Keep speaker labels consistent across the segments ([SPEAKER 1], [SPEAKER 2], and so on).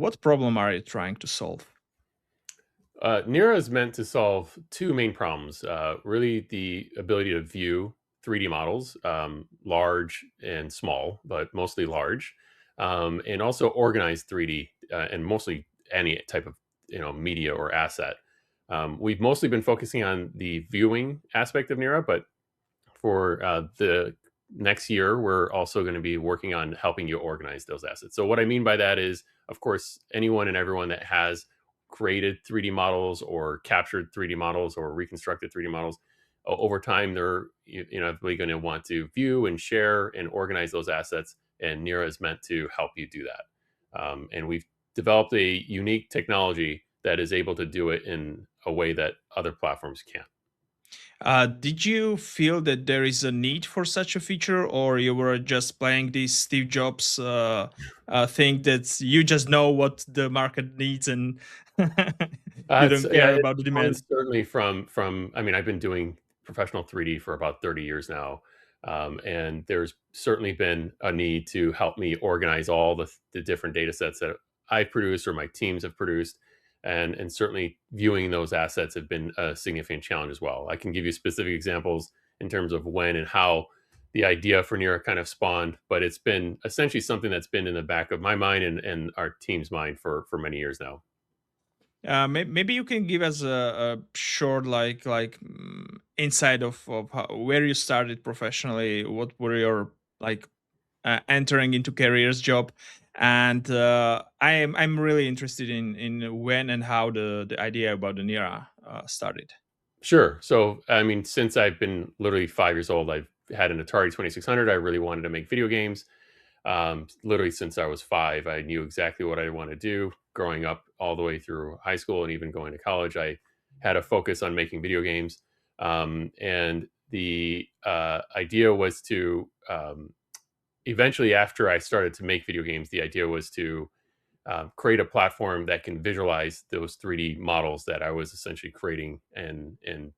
[SPEAKER 1] What problem are you trying to solve?
[SPEAKER 2] Nira is meant to solve two main problems. Really, the ability to view 3D models, large and small, but mostly large, and also organize 3D and mostly any type of media or asset. We've mostly been focusing on the viewing aspect of Nira, but for the next year, we're also going to be working on helping you organize those assets. So, what I mean by that is, of course, anyone and everyone that has created 3D models or captured 3D models or reconstructed 3D models over time, they're inevitably going to want to view and share and organize those assets. And Nira is meant to help you do that. And we've developed a unique technology that is able to do it in a way that other platforms can't.
[SPEAKER 1] Did you feel that there is a need for such a feature, or you were just playing this Steve Jobs thing that you just know what the market needs and you
[SPEAKER 2] It's
[SPEAKER 1] don't
[SPEAKER 2] yeah,
[SPEAKER 1] care
[SPEAKER 2] it's
[SPEAKER 1] about the
[SPEAKER 2] come
[SPEAKER 1] demand?
[SPEAKER 2] certainly from I mean, I've been doing professional 3D for about 30 years now, and there's certainly been a need to help me organize all the different data sets that I've produced or my teams have produced, and certainly viewing those assets have been a significant challenge as well. I can give you specific examples in terms of when and how the idea for Nira kind of spawned, but it's been essentially something that's been in the back of my mind and our team's mind for many years now.
[SPEAKER 1] Maybe you can give us a short insight of where you started professionally. What were your like entering into careers job, and I'm really interested in when and how the idea about the Nira started.
[SPEAKER 2] Sure. So, I mean, since I've been literally 5 years old, I've had an Atari 2600. I really wanted to make video games. Literally since I was 5, I knew exactly what I wanted to do. Growing up all the way through high school and even going to college, I had a focus on making video games. And the idea was to eventually, after I started to make video games, the idea was to create a platform that can visualize those 3D models that I was essentially creating and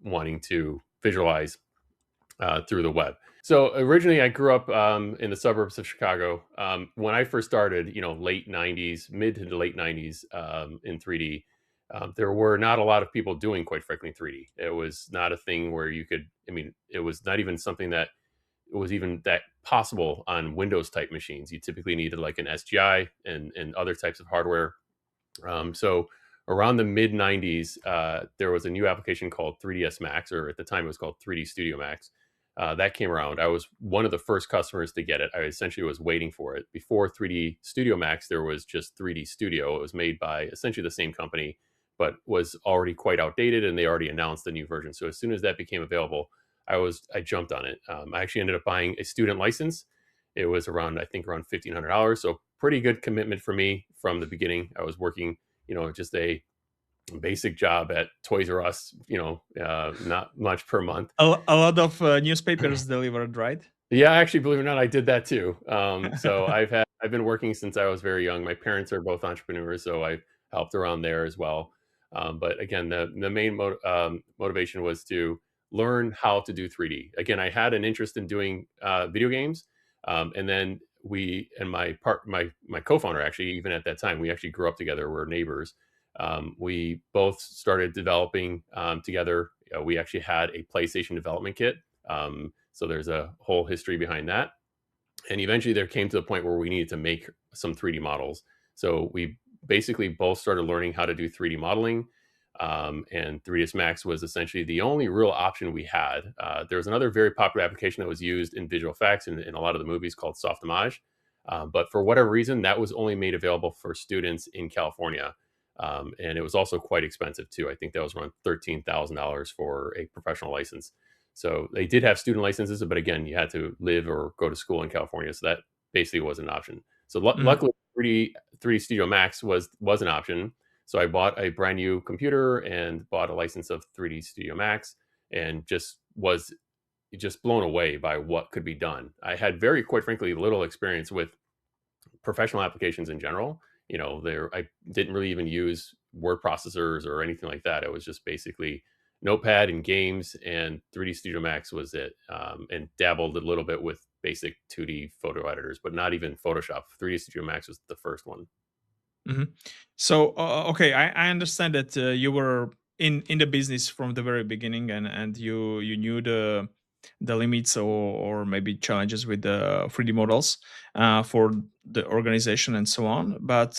[SPEAKER 2] wanting to visualize through the web. So originally, I grew up in the suburbs of Chicago. When I first started, late '90s, mid to late '90s in 3D. There were not a lot of people doing, quite frankly, 3D. It was not a thing where you could. I mean, it was not even something that it was even that possible on Windows type machines. You typically needed like an SGI and other types of hardware. So around the mid 90s, there was a new application called 3ds Max, or at the time it was called 3D Studio Max. That came around. I was one of the first customers to get it. I essentially was waiting for it. Before 3D Studio Max, there was just 3D Studio. It was made by essentially the same company, but was already quite outdated, and they already announced the new version. So as soon as that became available, I jumped on it. I actually ended up buying a student license. It was around, I think, around $1,500. So pretty good commitment for me from the beginning. I was working, just a basic job at Toys R Us, not much per month.
[SPEAKER 1] A lot of newspapers delivered, right?
[SPEAKER 2] Yeah, actually, believe it or not, I did that too. So I've been working since I was very young. My parents are both entrepreneurs, so I've helped around there as well. But again, the main motivation was to learn how to do 3D. Again, I had an interest in doing video games, and then my co-founder, actually, even at that time, we actually grew up together. We're neighbors. We both started developing together. We actually had a PlayStation development kit. So there's a whole history behind that. And eventually there came to the point where we needed to make some 3D models. So we basically both started learning how to do 3D modeling. And 3ds Max was essentially the only real option we had. There was another very popular application that was used in visual effects in a lot of the movies called Softimage. But for whatever reason, that was only made available for students in California. And it was also quite expensive too. I think that was around $13,000 for a professional license. So they did have student licenses, but again, you had to live or go to school in California. So that basically was an option. So
[SPEAKER 1] Mm.
[SPEAKER 2] luckily, 3D Studio Max was an option. So I bought a brand new computer and bought a license of 3D Studio Max, and just blown away by what could be done. I had very, quite frankly, little experience with professional applications in general. There I didn't really even use word processors or anything like that. It was just basically Notepad and games, and 3D Studio Max was it. And dabbled a little bit with basic 2D photo editors, but not even Photoshop. 3D Studio Max was the first one.
[SPEAKER 1] Mhm. So, okay, I understand that you were in the business from the very beginning, and you knew the limits or maybe challenges with the 3D models for the organization and so on. But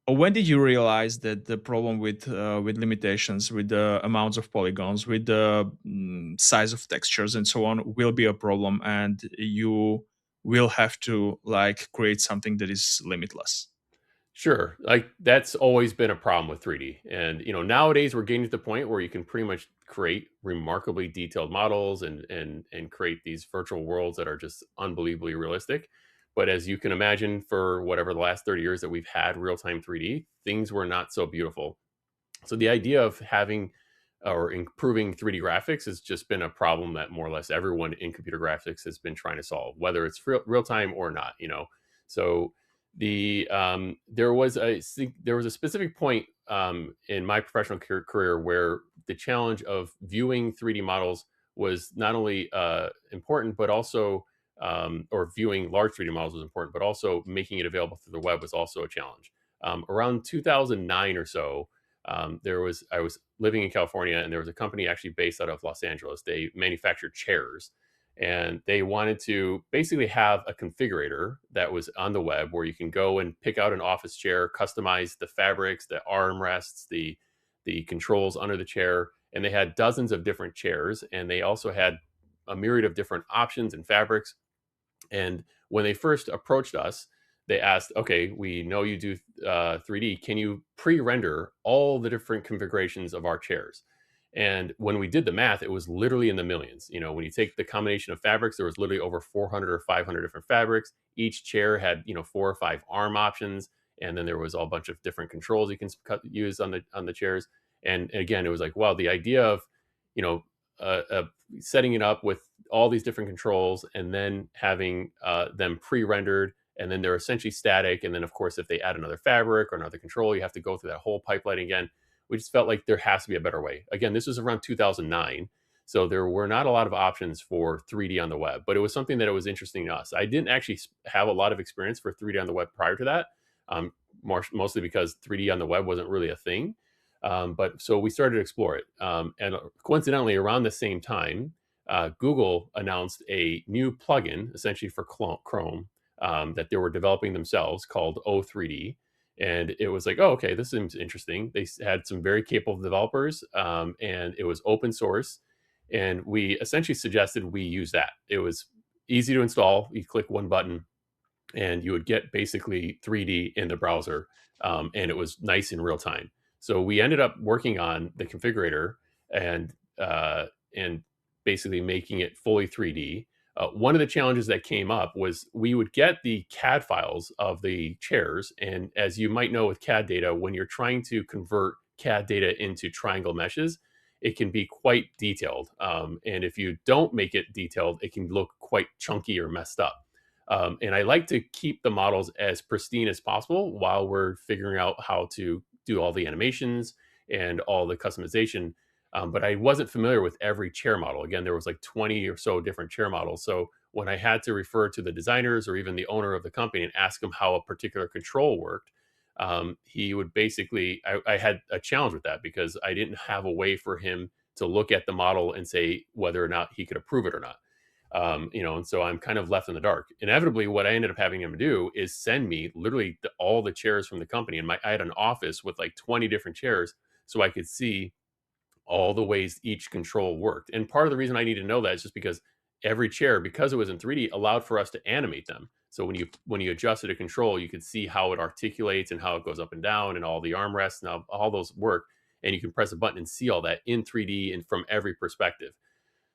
[SPEAKER 1] when did you realize that the problem with limitations, with the amounts of polygons, with the size of textures and so on, will be a problem, and you will have to like create something that is limitless?
[SPEAKER 2] Sure. Like that's always been a problem with 3D. And nowadays we're getting to the point where you can pretty much create remarkably detailed models and create these virtual worlds that are just unbelievably realistic. But as you can imagine, for whatever the last 30 years that we've had real-time 3D, things were not so beautiful. So the idea of having or improving 3D graphics has just been a problem that more or less everyone in computer graphics has been trying to solve, whether it's real time or not. So there was a specific point in my professional career where the challenge of viewing 3D models was not only important, but also or viewing large 3D models was important, but also making it available through the web was also a challenge. Around 2009 or so, I was living in California, and there was a company actually based out of Los Angeles. They manufactured chairs, and they wanted to basically have a configurator that was on the web where you can go and pick out an office chair, customize the fabrics, the armrests, the controls under the chair, and they had dozens of different chairs, and they also had a myriad of different options and fabrics. And when they first approached us, they asked, "Okay, we know you do 3D. Can you pre-render all the different configurations of our chairs?" And when we did the math, it was literally in the millions. When you take the combination of fabrics, there was literally over 400 or 500 different fabrics. Each chair had 4 or 5 arm options, and then there was a bunch of different controls you can use on the chairs. And again, it was like, wow, the idea of you know setting it up with all these different controls and then having them pre-rendered, and then they're essentially static, and then of course if they add another fabric or another control, you have to go through that whole pipeline again. We just felt like there has to be a better way. Again, this was around 2009, so there were not a lot of options for 3D on the web, but it was something that it was interesting to us. I didn't actually have a lot of experience for 3D on the web prior to that, mostly because 3D on the web wasn't really a thing. But so we started to explore it. And coincidentally, around the same time, Google announced a new plugin, essentially for Chrome, that they were developing themselves called O3D. And it was like, oh, okay, this seems interesting. They had some very capable developers, and it was open source. And we essentially suggested we use that. It was easy to install. You click one button, and you would get basically 3D in the browser, and it was nice in real time. So we ended up working on the configurator and and basically making it fully 3D. One of the challenges that came up was we would get the CAD files of the chairs, and as you might know with CAD data, when you're trying to convert CAD data into triangle meshes, it can be quite detailed. And if you don't make it detailed, it can look quite chunky or messed up. And I like to keep the models as pristine as possible while we're figuring out how to do all the animations and all the customization. But I wasn't familiar with every chair model. Again, there was like 20 or so different chair models. So when I had to refer to the designers or even the owner of the company and ask him how a particular control worked, he would basically, I had a challenge with that because I didn't have a way for him to look at the model and say whether or not he could approve it or not. And so I'm kind of left in the dark. Inevitably, what I ended up having him do is send me literally all the chairs from the company. And I had an office with like 20 different chairs so I could see all the ways each control worked. And part of the reason I needed to know that is just because every chair, because it was in 3D, allowed for us to animate them. So when you adjusted a control, you could see how it articulates and how it goes up and down and all the armrests and all those work. And you can press a button and see all that in 3D and from every perspective.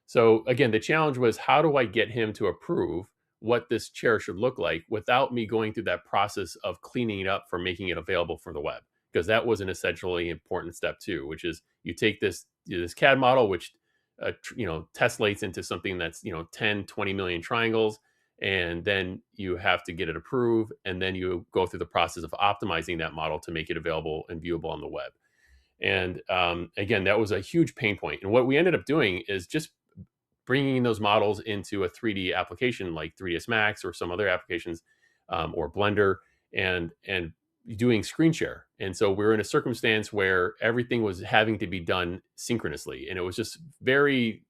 [SPEAKER 2] So again, the challenge was how do I get him to approve what this chair should look like without me going through that process of cleaning it up for making it available for the web? Because that was an essentially important step too, which is you take this CAD model, which tesslates into something that's 10, 20 million triangles, and then you have to get it approved, and then you go through the process of optimizing that model to make it available and viewable on the web. And again, that was a huge pain point. And what we ended up doing is just bringing those models into a 3D application like 3ds Max or some other applications, or Blender, and doing screen share. And so we're in a circumstance where everything was having to be done synchronously, and it was just very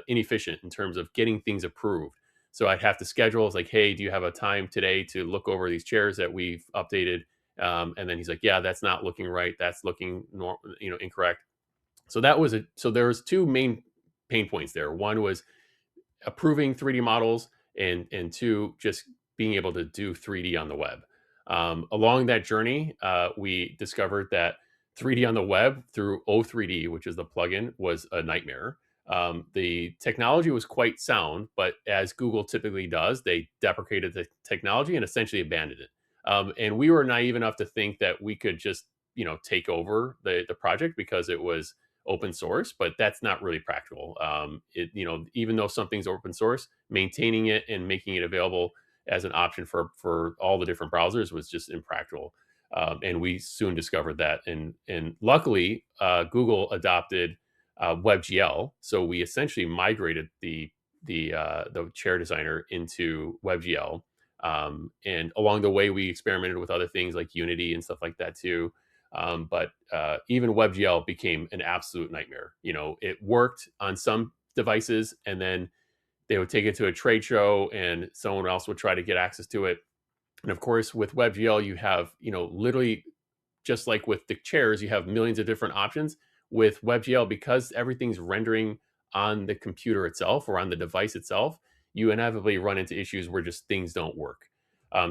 [SPEAKER 2] inefficient in terms of getting things approved. So I'd have to schedule. It's like, hey, do you have a time today to look over these chairs that we've updated? And then he's like, yeah, that's not looking right. That's looking incorrect. So there was two main pain points there. One was approving 3D models, and two, just being able to do 3D on the web. Along that journey, we discovered that 3D on the web through O3D, which is the plugin, was a nightmare. The technology was quite sound, but as Google typically does, they deprecated the technology and essentially abandoned it. And we were naive enough to think that we could just take over the project because it was open source, but that's not really practical. Even though something's open source, maintaining it and making it available as an option for all the different browsers was just impractical. And we soon discovered that. And luckily, Google adopted WebGL, so we essentially migrated the chair designer into WebGL. And along the way, we experimented with other things like Unity and stuff like that too. But even WebGL became an absolute nightmare. It worked on some devices, and then they would take it to a trade show, and someone else would try to get access to it. And of course, with WebGL, you have literally, just like with the chairs, you have millions of different options. With WebGL, because everything's rendering on the computer itself or on the device itself, you inevitably run into issues where just things don't work.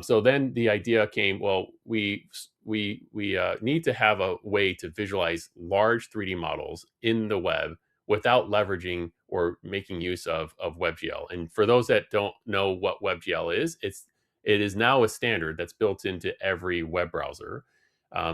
[SPEAKER 2] So then the idea came, well, we need to have a way to visualize large 3D models in the web without leveraging or making use of WebGL. And for those that don't know what WebGL is, it is now a standard that's built into every web browser,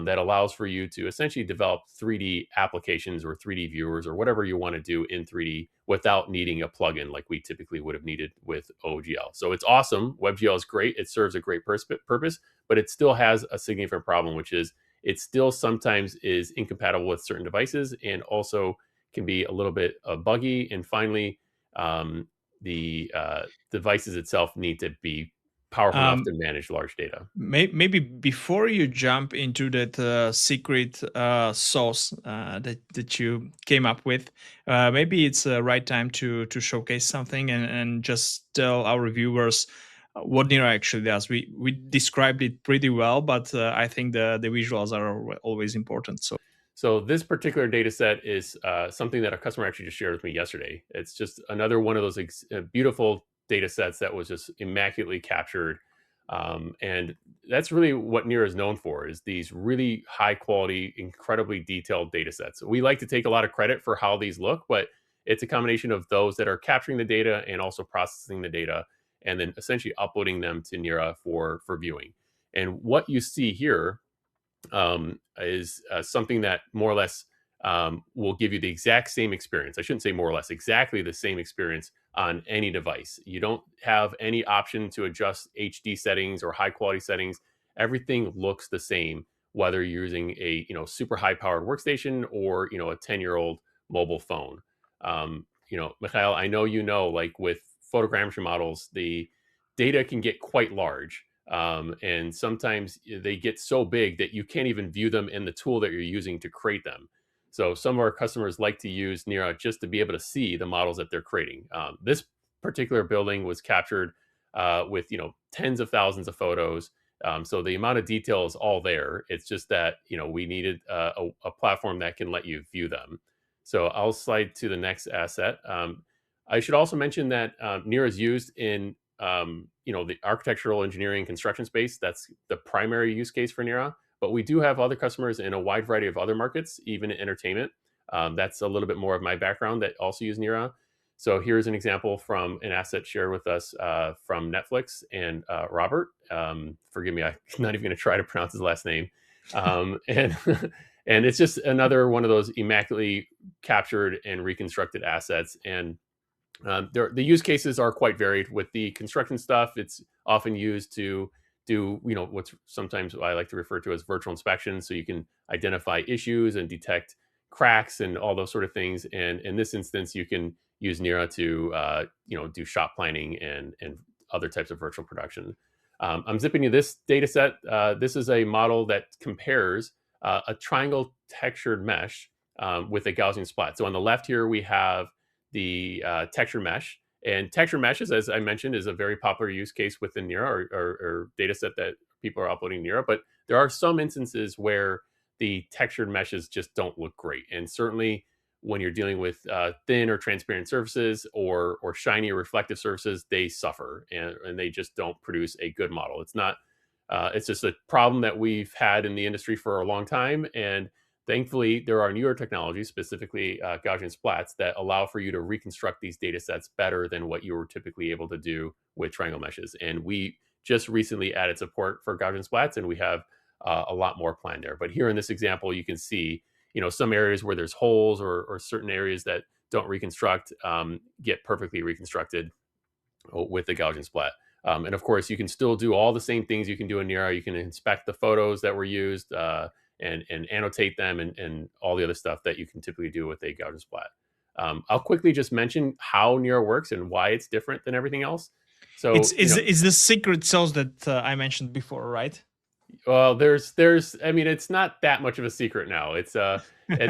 [SPEAKER 2] that allows for you to essentially develop 3D applications or 3D viewers or whatever you want to do in 3D without needing a plugin like we typically would have needed with OGL. So it's awesome. WebGL is great. It serves a great purpose, but it still has a significant problem, which is it still sometimes is incompatible with certain devices and also can be a little bit buggy. And finally, the devices itself need to be powerful enough to
[SPEAKER 1] Um,
[SPEAKER 2] manage large data.
[SPEAKER 1] Maybe before you jump into that secret sauce that you came up with, maybe it's the right time to showcase something and just tell our viewers what Nira actually does. We described it pretty well, but I think the visuals are always important.
[SPEAKER 2] So this particular data set is something that a customer actually just shared with me yesterday. It's just another one of those beautiful data sets that was just immaculately captured. And that's really what Nira is known for, is these really high quality, incredibly detailed data sets. We like to take a lot of credit for how these look, but it's a combination of those that are capturing the data and also processing the data and then essentially uploading them to Nira for viewing. And what you see here is something that more or less will give you the exact same experience. I shouldn't say more or less, exactly the same experience on any device. You don't have any option to adjust HD settings or high quality settings. Everything looks the same, whether you're using a super high powered workstation or a 10-year-old mobile phone. Mikhail, I know like with photogrammetry models, the data can get quite large. And sometimes they get so big that you can't even view them in the tool that you're using to create them. So some of our customers like to use Nira just to be able to see the models that they're creating. This particular building was captured with tens of thousands of photos. So the amount of detail is all there. It's just that we needed a platform that can let you view them. So I'll slide to the next asset. I should also mention that Nira is used in the architectural engineering construction space. That's the primary use case for Nira. But we do have other customers in a wide variety of other markets, even in entertainment. That's a little bit more of my background that also use Nira. So here's an example from an asset shared with us from Netflix and Robert. Forgive me, I'm not even going to try to pronounce his last name. And and it's just another one of those immaculately captured and reconstructed assets. And the use cases are quite varied. With the construction stuff, it's often used to do what's sometimes I like to refer to as virtual inspection, so you can identify issues and detect cracks and all those sort of things. And in this instance, you can use Nira to do shop planning and other types of virtual production. I'm zipping you this data set. This is a model that compares a triangle textured mesh with a Gaussian splat. So on the left here, we have the texture mesh. And texture meshes, as I mentioned, is a very popular use case within Nira or data set that people are uploading Nira. But there are some instances where the textured meshes just don't look great. And certainly when you're dealing with thin or transparent surfaces or shiny or reflective surfaces, they suffer and they just don't produce a good model. It's not. It's just a problem that we've had in the industry for a long time, and thankfully there are newer technologies, specifically Gaussian splats, that allow for you to reconstruct these data sets better than what you were typically able to do with triangle meshes. And we just recently added support for Gaussian splats, and we have a lot more planned there. But here in this example, you can see some areas where there's holes or certain areas that don't reconstruct get perfectly reconstructed with the Gaussian splat. And of course, you can still do all the same things you can do in Nira. You can inspect the photos that were used and annotate them and all the other stuff that you can typically do with a Gaussian splat. I'll quickly just mention how Nira works and why it's different than everything else.
[SPEAKER 1] It's
[SPEAKER 2] So,
[SPEAKER 1] it's the secret sauce that I mentioned before, right?
[SPEAKER 2] well, I mean, it's not that much of a secret now. It's at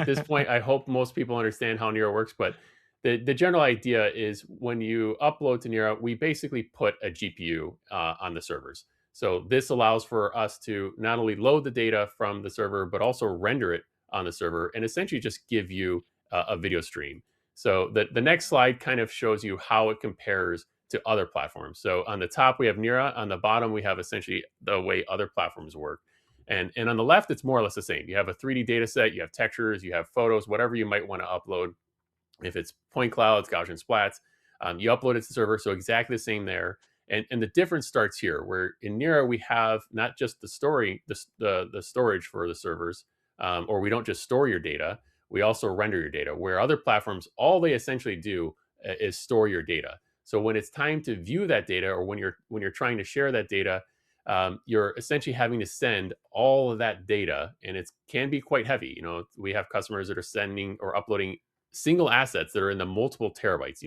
[SPEAKER 2] this point, I hope most people understand how Nira works, but the general idea is when you upload to Nira, we basically put a GPU on the servers. So this allows for us to not only load the data from the server, but also render it on the server and essentially just give you a video stream. So the next slide kind of shows you how it compares to other platforms. So on the top, we have Nira. On the bottom, we have essentially the way other platforms work. And on the left, it's more or less the same. You have a 3D data set, you have textures, you have photos, whatever you might want to upload. If it's point clouds, Gaussian splats, you upload it to the server. So exactly the same there. And the difference starts here, where in Nira, we have not just the storage for the servers, or we don't just store your data, we also render your data, where other platforms, all they essentially do is store your data. So when it's time to view that data, or when you're trying to share that data, you're essentially having to send all of that data, and it can be quite heavy. We have customers that are sending or uploading single assets that are in the multiple terabytes.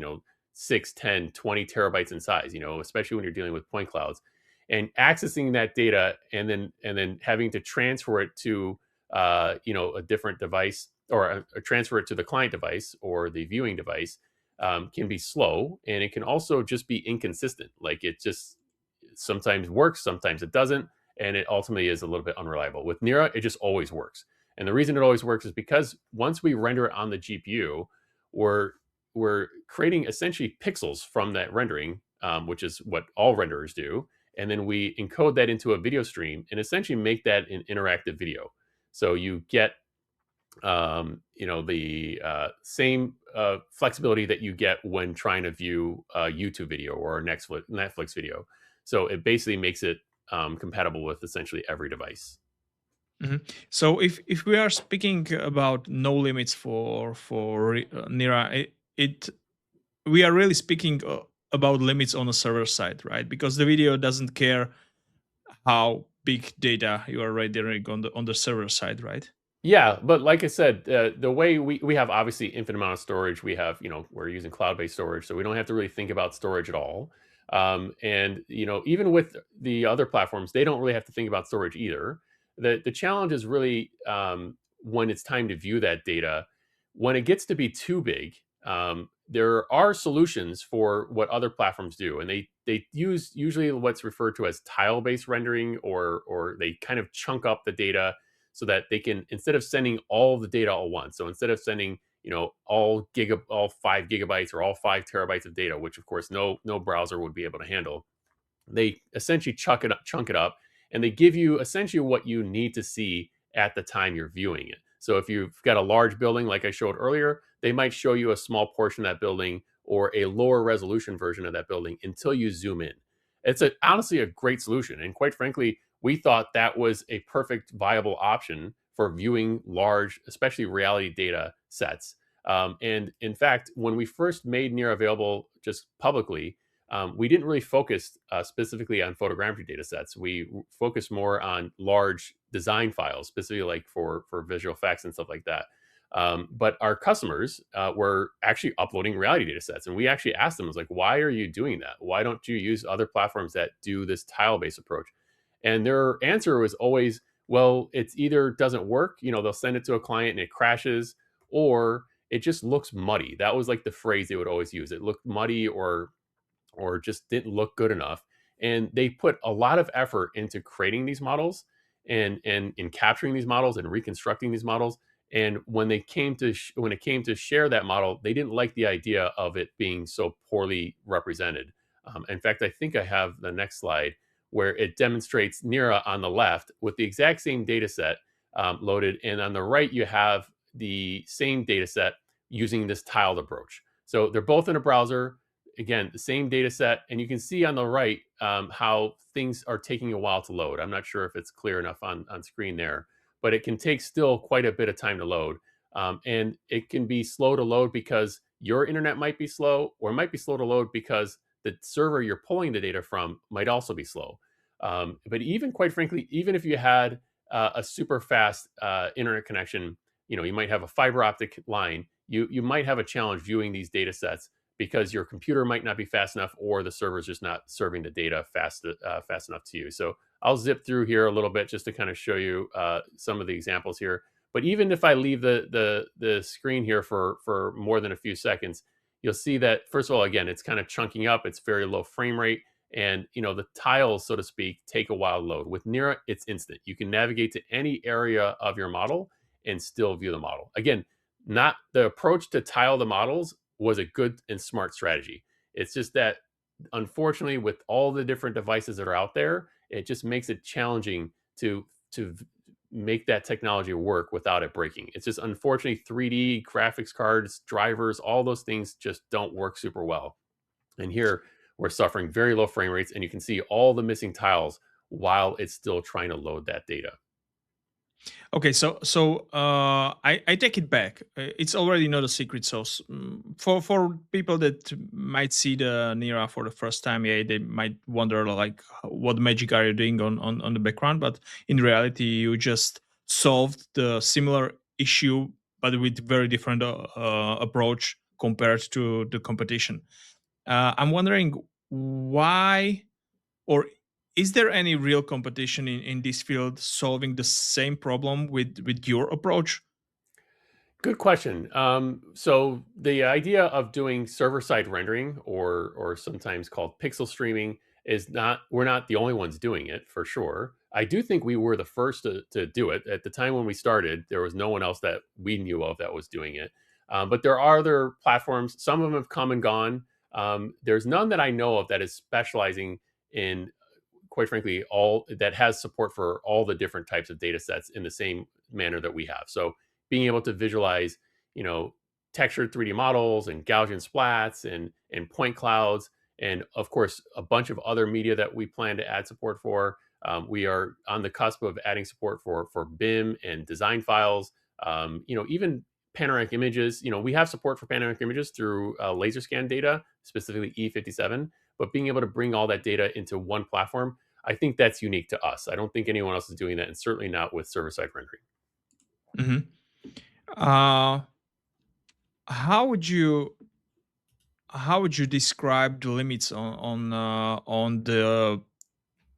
[SPEAKER 2] 6, 10, 20 terabytes in size. Especially when you're dealing with point clouds, and accessing that data, and then having to transfer it to a different device, or transfer it to the client device or the viewing device can be slow, and it can also just be inconsistent. Like it just sometimes works, sometimes it doesn't, and it ultimately is a little bit unreliable. With Nira, it just always works. And the reason it always works is because once we render it on the GPU, we're we're creating essentially pixels from that rendering, which is what all renderers do. And then we encode that into a video stream and essentially make that an interactive video. So you get the same flexibility that you get when trying to view a YouTube video or a Netflix video. So it basically makes it compatible with essentially every device.
[SPEAKER 1] Mhm. So if we are speaking about no limits for Nira, it we are really speaking about limits on the server side, right? Because the video doesn't care how big data you are rendering on the server side, right?
[SPEAKER 2] Yeah, but like I said, the way we have obviously infinite amount of storage. We have, we're using cloud-based storage, so we don't have to really think about storage at all. And even with the other platforms, they don't really have to think about storage either. The challenge is really when it's time to view that data. When it gets to be too big, there are solutions for what other platforms do, and they use usually what's referred to as tile-based rendering, or they kind of chunk up the data so that they can, instead of sending all the data all at once, so instead of sending all 5 gigabytes or all 5 terabytes of data, which of course no browser would be able to handle, they essentially chunk it up, and they give you essentially what you need to see at the time you're viewing it. So if you've got a large building like I showed earlier, they might show you a small portion of that building or a lower resolution version of that building until you zoom in. It's honestly a great solution, and quite frankly, we thought that was a perfect viable option for viewing large, especially reality data sets. And in fact, when we first made Nira available just publicly, we didn't really focus specifically on photogrammetry data sets. We focused more on large design files, specifically like for visual effects and stuff like that. But our customers were actually uploading reality data sets. And we actually asked them, I was like, why are you doing that? Why don't you use other platforms that do this tile-based approach? And their answer was always, well, it's either doesn't work, they'll send it to a client and it crashes, or it just looks muddy. That was like the phrase they would always use. It looked muddy or just didn't look good enough. And they put a lot of effort into creating these models and in capturing these models and reconstructing these models. And when when it came to share that model, they didn't like the idea of it being so poorly represented. In fact, I think I have the next slide where it demonstrates Nira on the left with the exact same data set loaded, and on the right you have the same data set using this tiled approach. So they're both in a browser. Again, the same data set, and you can see on the right how things are taking a while to load. I'm not sure if it's clear enough on screen there, but it can take still quite a bit of time to load. And it can be slow to load because your internet might be slow, or it might be slow to load because the server you're pulling the data from might also be slow. But even quite frankly, even if you had a super fast internet connection, you might have a fiber optic line, you might have a challenge viewing these data sets because your computer might not be fast enough, or the server is just not serving the data fast enough to you. So I'll zip through here a little bit just to kind of show you some of the examples here. But even if I leave the screen here for more than a few seconds, you'll see that first of all, again, it's kind of chunking up. It's very low frame rate, and the tiles, so to speak, take a while to load. With Nira, it's instant. You can navigate to any area of your model and still view the model. Again, not the approach to tile the models was a good and smart strategy. It's just that unfortunately, with all the different devices that are out there, it just makes it challenging to make that technology work without it breaking. It's just unfortunately 3D graphics cards, drivers, all those things just don't work super well. And here we're suffering very low frame rates, and you can see all the missing tiles while it's still trying to load that data.
[SPEAKER 1] Okay, so I take it back. It's already not a secret sauce. For people that might see the Nira for the first time, yeah, they might wonder like, what magic are you doing on the background? But in reality, you just solved the similar issue, but with very different approach compared to the competition. I'm wondering why, or is there any real competition in this field solving the same problem with your approach?
[SPEAKER 2] Good question. So the idea of doing server-side rendering, or sometimes called pixel streaming, is not we're not the only ones doing it for sure. I do think we were the first to do it. At the time when we started, there was no one else that we knew of that was doing it. But there are other platforms. Some of them have come and gone. There's none that I know of that is specializing in, quite frankly, all that has support for all the different types of data sets in the same manner that we have. So being able to visualize, you know, textured 3D models and Gaussian splats and point clouds, and of course a bunch of other media that we plan to add support for. We are on the cusp of adding support for BIM and design files. Even panoramic images. We have support for panoramic images through laser scan data, specifically E57. But being able to bring all that data into one platform, I think that's unique to us. I don't think anyone else is doing that, and certainly not with server-side rendering.
[SPEAKER 1] Hmm. Uh, how would you describe the limits on the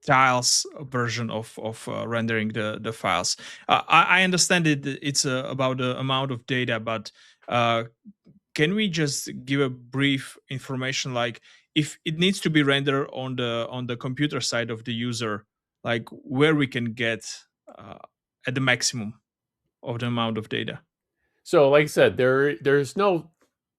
[SPEAKER 1] tiles version of rendering the files? I understand it's about the amount of data, but uh, can we just give a brief information, like if it needs to be rendered on the computer side of the user, like where we can get uh, at the maximum of the amount of data?
[SPEAKER 2] So, like I said, there's no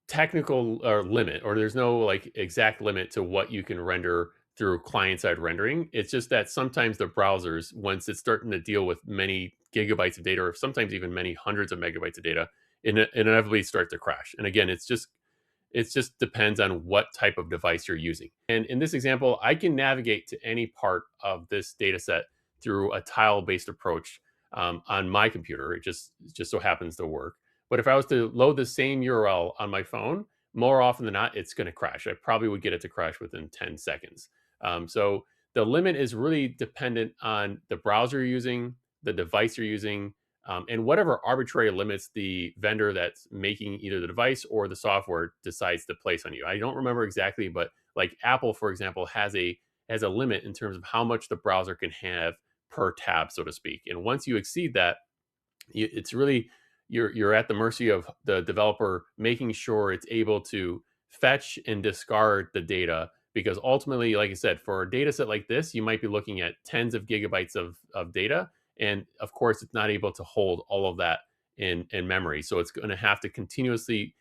[SPEAKER 2] technical limit, or there's no like exact limit to what you can render through client-side rendering. It's just that sometimes the browsers, once it's starting to deal with many gigabytes of data, or sometimes even many hundreds of megabytes of data, inevitably start to crash. And again, it just depends on what type of device you're using. And in this example, I can navigate to any part of this data set through a tile-based approach on my computer. It just so happens to work. But if I was to load the same URL on my phone, more often than not, it's going to crash. I probably would get it to crash within 10 seconds. So the limit is really dependent on the browser you're using, the device you're using, and whatever arbitrary limits the vendor that's making either the device or the software decides to place on you. I don't remember exactly, but like Apple, for example, has a limit in terms of how much the browser can have per tab, so to speak. And once you exceed that, it's really you're at the mercy of the developer making sure it's able to fetch and discard the data, because ultimately, like I said, for a data set like this, you might be looking at tens of gigabytes of data, and of course it's not able to hold all of that in memory, so it's going to have to continuously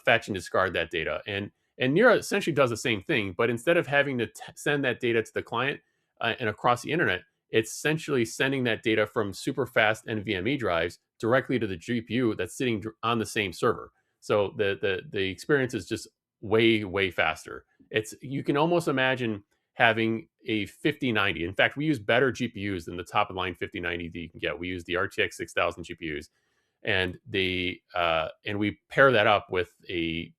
[SPEAKER 2] fetch and discard that data. And Nira essentially does the same thing, but instead of having to send that data to the client and across the internet, it's essentially sending that data from super fast NVMe drives directly to the GPU that's sitting on the same server. So the experience is just way faster. It's you can almost imagine having a 5090. In fact, we use better GPUs than the top of the line 5090 that you can get. We use the RTX 6000 GPUs, and we pair that up with a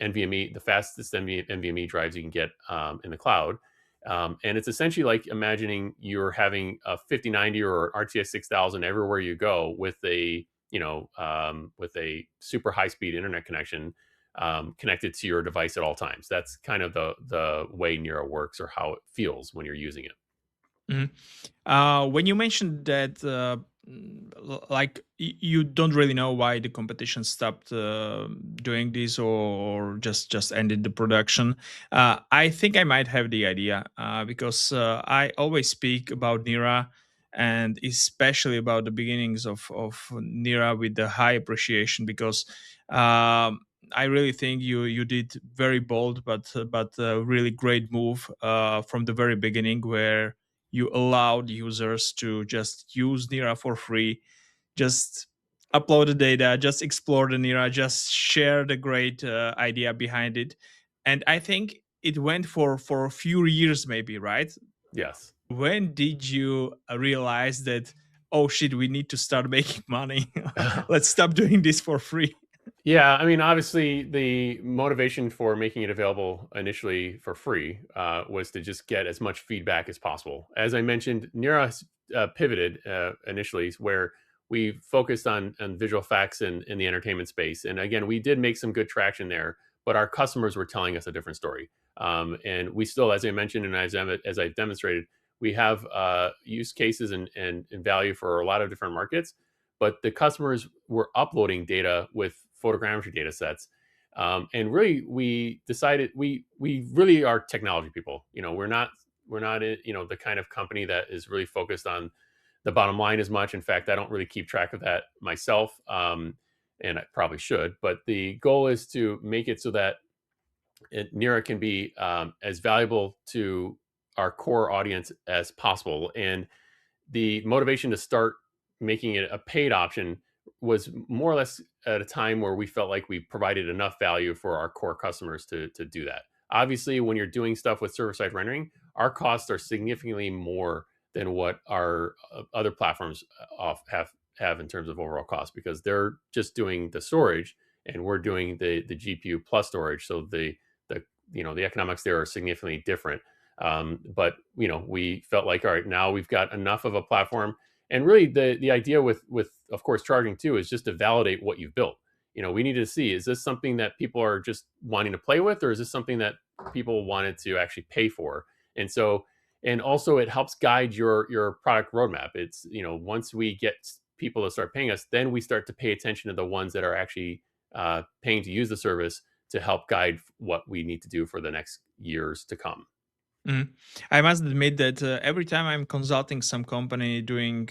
[SPEAKER 2] NVMe, the fastest NVMe drives you can get in the cloud. And it's essentially like imagining you're having a 5090 or RTX 6000 everywhere you go with a super high speed internet connection connected to your device at all times. That's kind of the way Nira works, or how it feels when you're using it.
[SPEAKER 1] Mhm. When you mentioned that, like you don't really know why the competition stopped doing this, or just ended the production, I think I might have the idea, because I always speak about Nira, and especially about the beginnings of Nira with the high appreciation, because I really think you did very bold but really great move from the very beginning, where you allowed users to just use Nira for free, just upload the data, just explore the Nira, just share the great idea behind it. And I think it went for a few years, maybe, right?
[SPEAKER 2] Yes.
[SPEAKER 1] When did you realize that, oh shit, we need to start making money? Let's stop doing this for free.
[SPEAKER 2] Yeah, I mean, obviously, the motivation for making it available initially for free was to just get as much feedback as possible. As I mentioned, Nira pivoted initially, where we focused on visual effects and in the entertainment space. And again, we did make some good traction there, but our customers were telling us a different story. And we still, as I mentioned, and as I've demonstrated, we have use cases and value for a lot of different markets, but the customers were uploading data with photogrammetry data sets. And really, we decided we really are technology people. We're not the kind of company that is really focused on the bottom line as much. In fact, I don't really keep track of that myself, and I probably should. But the goal is to make it so that Nira can be as valuable to our core audience as possible. And the motivation to start making it a paid option was more or less at a time where we felt like we provided enough value for our core customers to do that. Obviously, when you're doing stuff with server side rendering, our costs are significantly more than what our other platforms have in terms of overall cost, because they're just doing the storage and we're doing the GPU plus storage. So the economics there are significantly different. But we felt like, all right, now we've got enough of a platform, and really the idea with of course charging too is just to validate what you've built. We need to see, is this something that people are just wanting to play with, or is this something that people wanted to actually pay for? And so, and also it helps guide your product roadmap. It's once we get people to start paying us, then we start to pay attention to the ones that are actually paying to use the service, to help guide what we need to do for the next years to come.
[SPEAKER 1] Mhm. I must admit that every time I'm consulting some company doing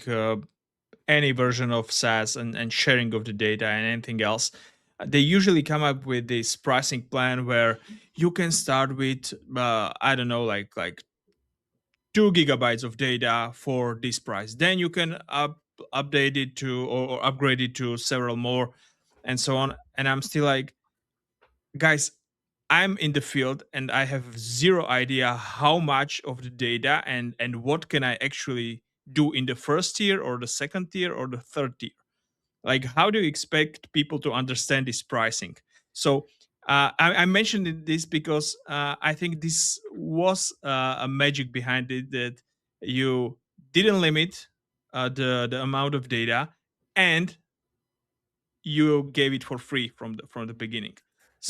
[SPEAKER 1] any version of SaaS and sharing of the data and anything else, they usually come up with this pricing plan where you can start with I don't know, like 2 gigabytes of data for this price. Then you can update it to, or upgrade it to several more, and so on. And I'm still like, guys, I'm in the field and I have zero idea how much of the data and what can I actually do in the first tier or the second tier or the third tier. Like, how do you expect people to understand this pricing? So I mentioned this because I think this was a magic behind it, that you didn't limit. the amount of data, and you gave it for free from the beginning.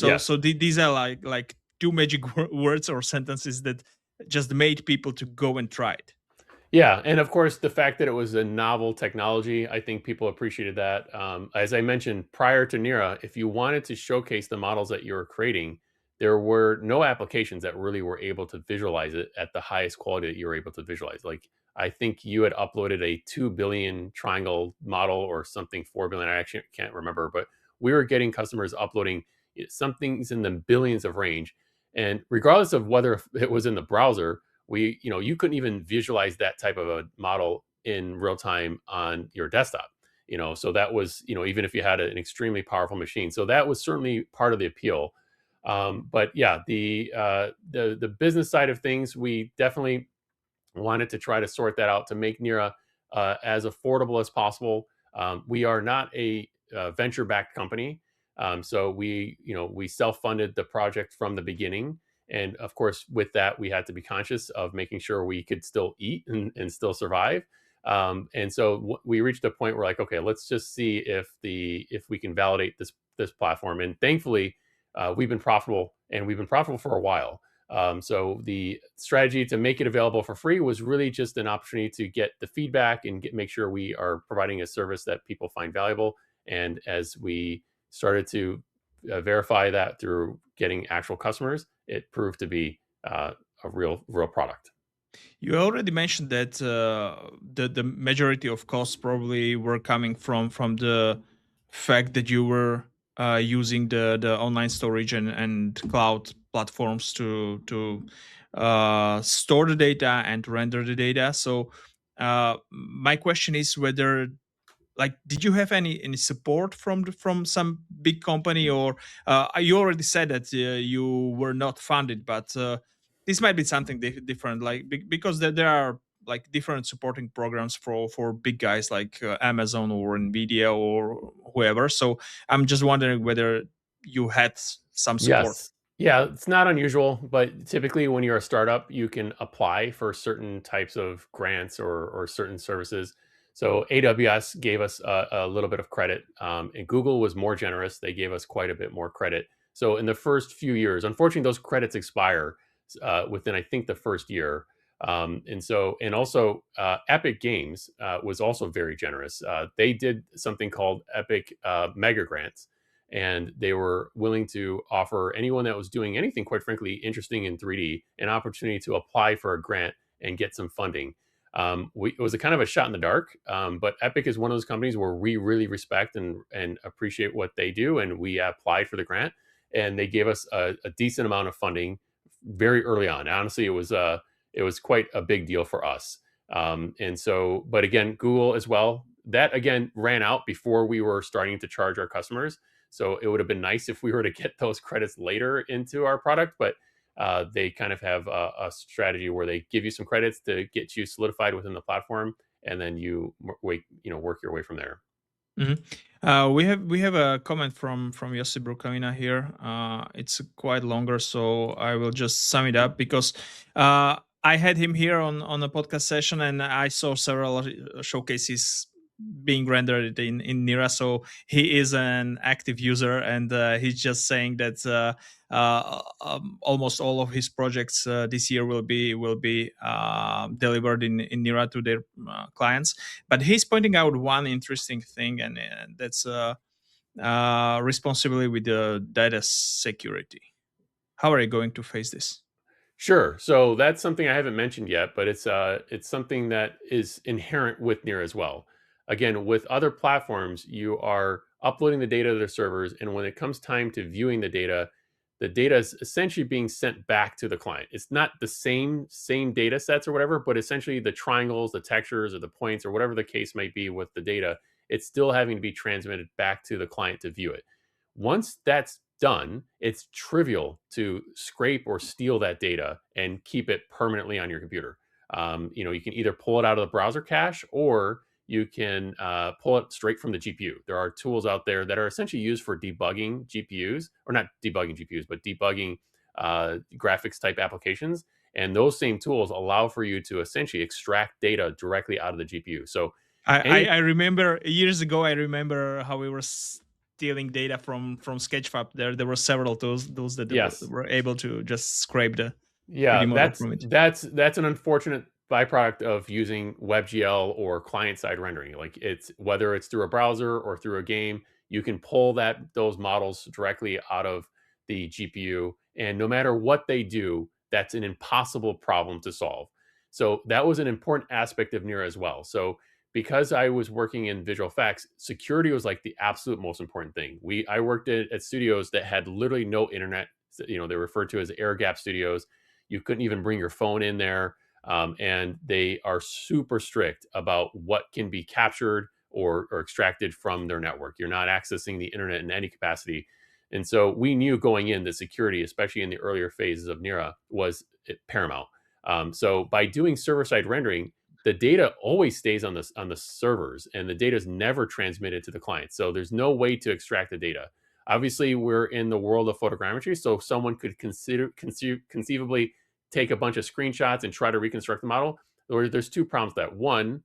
[SPEAKER 2] Yes.
[SPEAKER 1] These are like two magic words or sentences that just made people to go and try it.
[SPEAKER 2] Yeah, and of course, the fact that it was a novel technology, I think people appreciated that. As I mentioned prior to Nira, if you wanted to showcase the models that you were creating, there were no applications that really were able to visualize it at the highest quality that you were able to visualize. Like, I think you had uploaded a 2 billion triangle model or something, 4 billion. I actually can't remember, but we were getting customers uploading something's in the billions of range. And regardless of whether it was in the browser, you couldn't even visualize that type of a model in real time on your desktop. So that was, even if you had an extremely powerful machine. So that was certainly part of the appeal. But yeah, the business side of things, we definitely wanted to try to sort that out to make Nira as affordable as possible. We are not a venture-backed company, so we self-funded the project from the beginning. And of course, with that, we had to be conscious of making sure we could still eat and still survive. And so we reached a point where, like, okay, let's just see if we can validate this platform. And thankfully, we've been profitable, and we've been profitable for a while. So the strategy to make it available for free was really just an opportunity to get the feedback and make sure we are providing a service that people find valuable. And as we started to verify that through getting actual customers, it proved to be a real product.
[SPEAKER 1] You already mentioned that the majority of costs probably were coming from the fact that you were using the online storage and cloud platforms to store the data and render the data. So my question is whether, like, did you have any support from some big company, or you already said that you were not funded, but this might be something different, like because there are like different supporting programs for big guys like Amazon or Nvidia or whoever. So I'm just wondering whether you had some support.
[SPEAKER 2] Yes. Yeah, it's not unusual, but typically when you're a startup, you can apply for certain types of grants or certain services. So AWS gave us a little bit of credit, and Google was more generous. They gave us quite a bit more credit. So in the first few years, unfortunately, those credits expire within, I think, the first year. And also Epic Games was also very generous. They did something called Epic Mega Grants, and they were willing to offer anyone that was doing anything, quite frankly, interesting in 3D, an opportunity to apply for a grant and get some funding. It was a kind of a shot in the dark, but Epic is one of those companies where we really respect and appreciate what they do, and we applied for the grant, and they gave us a decent amount of funding very early on. Honestly, it was quite a big deal for us. And so, but again, Google as well. That again ran out before we were starting to charge our customers. So it would have been nice if we were to get those credits later into our product, but they kind of have a strategy where they give you some credits to get you solidified within the platform, and then you work your way from there.
[SPEAKER 1] Mhm. We have a comment from Yossi Brukamina here. It's quite longer, so I will just sum it up because I had him here on a podcast session, and I saw several showcases being rendered in Nira. So he is an active user, and he's just saying that almost all of his projects this year will be delivered in Nira to their clients. But he's pointing out one interesting thing, and that's responsibility with the data security. How are you going to face this?
[SPEAKER 2] Sure. So that's something I haven't mentioned yet, but it's something that is inherent with Near as well. Again, with other platforms, you are uploading the data to their servers, and when it comes time to viewing the data is essentially being sent back to the client. It's not the same data sets or whatever, but essentially the triangles, the textures, or the points, or whatever the case might be with the data, it's still having to be transmitted back to the client to view it. Once that's done, it's trivial to scrape or steal that data and keep it permanently on your computer. You can either pull it out of the browser cache, or you can pull it straight from the GPU. There are tools out there that are essentially used for debugging GPUs, or not debugging GPUs, but debugging graphics type applications. And those same tools allow for you to essentially extract data directly out of the GPU. So Any
[SPEAKER 1] I remember years ago. I remember how we were stealing data from Sketchfab. There were several tools that
[SPEAKER 2] yes.
[SPEAKER 1] were able to just scrape the 3D
[SPEAKER 2] Yeah,
[SPEAKER 1] model from it.
[SPEAKER 2] that's an unfortunate byproduct of using WebGL or client-side rendering. Like it's whether it's through a browser or through a game, you can pull those models directly out of the GPU, and no matter what they do, that's an impossible problem to solve. So that was an important aspect of Nira as well. So because I was working in visual effects, security was like the absolute most important thing. I worked at studios that had literally no internet. They're referred to as air gap studios. You couldn't even bring your phone in there. And they are super strict about what can be captured or extracted from their network. You're not accessing the internet in any capacity. And so we knew going in that security, especially in the earlier phases of Nira, was paramount. So by doing server-side rendering, the data always stays on the servers, and the data is never transmitted to the client. So there's no way to extract the data. Obviously, we're in the world of photogrammetry, so someone could conceivably take a bunch of screenshots and try to reconstruct the model. Or there's two problems with that. One,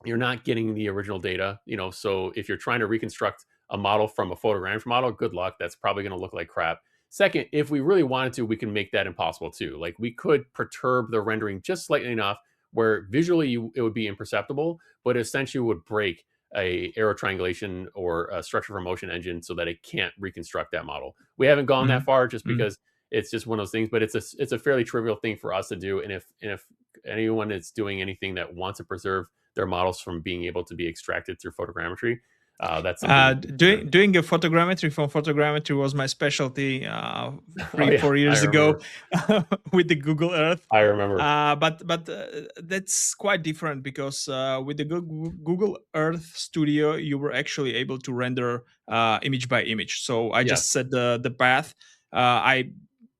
[SPEAKER 2] you're not getting the original data, so if you're trying to reconstruct a model from a photogrammetry model, good luck. That's probably going to look like crap. Second, if we really wanted to, we can make that impossible too. Like we could perturb the rendering just slightly enough where visually it would be imperceptible, but essentially would break a arrow triangulation or a structure from motion engine so that it can't reconstruct that model. We haven't gone that
[SPEAKER 1] Mhm,
[SPEAKER 2] far just
[SPEAKER 1] mhm.
[SPEAKER 2] because it's just one of those things, but it's a fairly trivial thing for us to do. And if anyone is doing anything that wants to preserve their models from being able to be extracted through photogrammetry, that's something we can consider.
[SPEAKER 1] Doing a photogrammetry from photogrammetry was my specialty
[SPEAKER 2] Oh
[SPEAKER 1] three
[SPEAKER 2] yeah,
[SPEAKER 1] four
[SPEAKER 2] I
[SPEAKER 1] years
[SPEAKER 2] remember.
[SPEAKER 1] ago with the Google Earth.
[SPEAKER 2] I remember.
[SPEAKER 1] But that's quite different because with the Google Earth Studio, you were actually able to render image by image. So I just
[SPEAKER 2] Yes.
[SPEAKER 1] set the path. I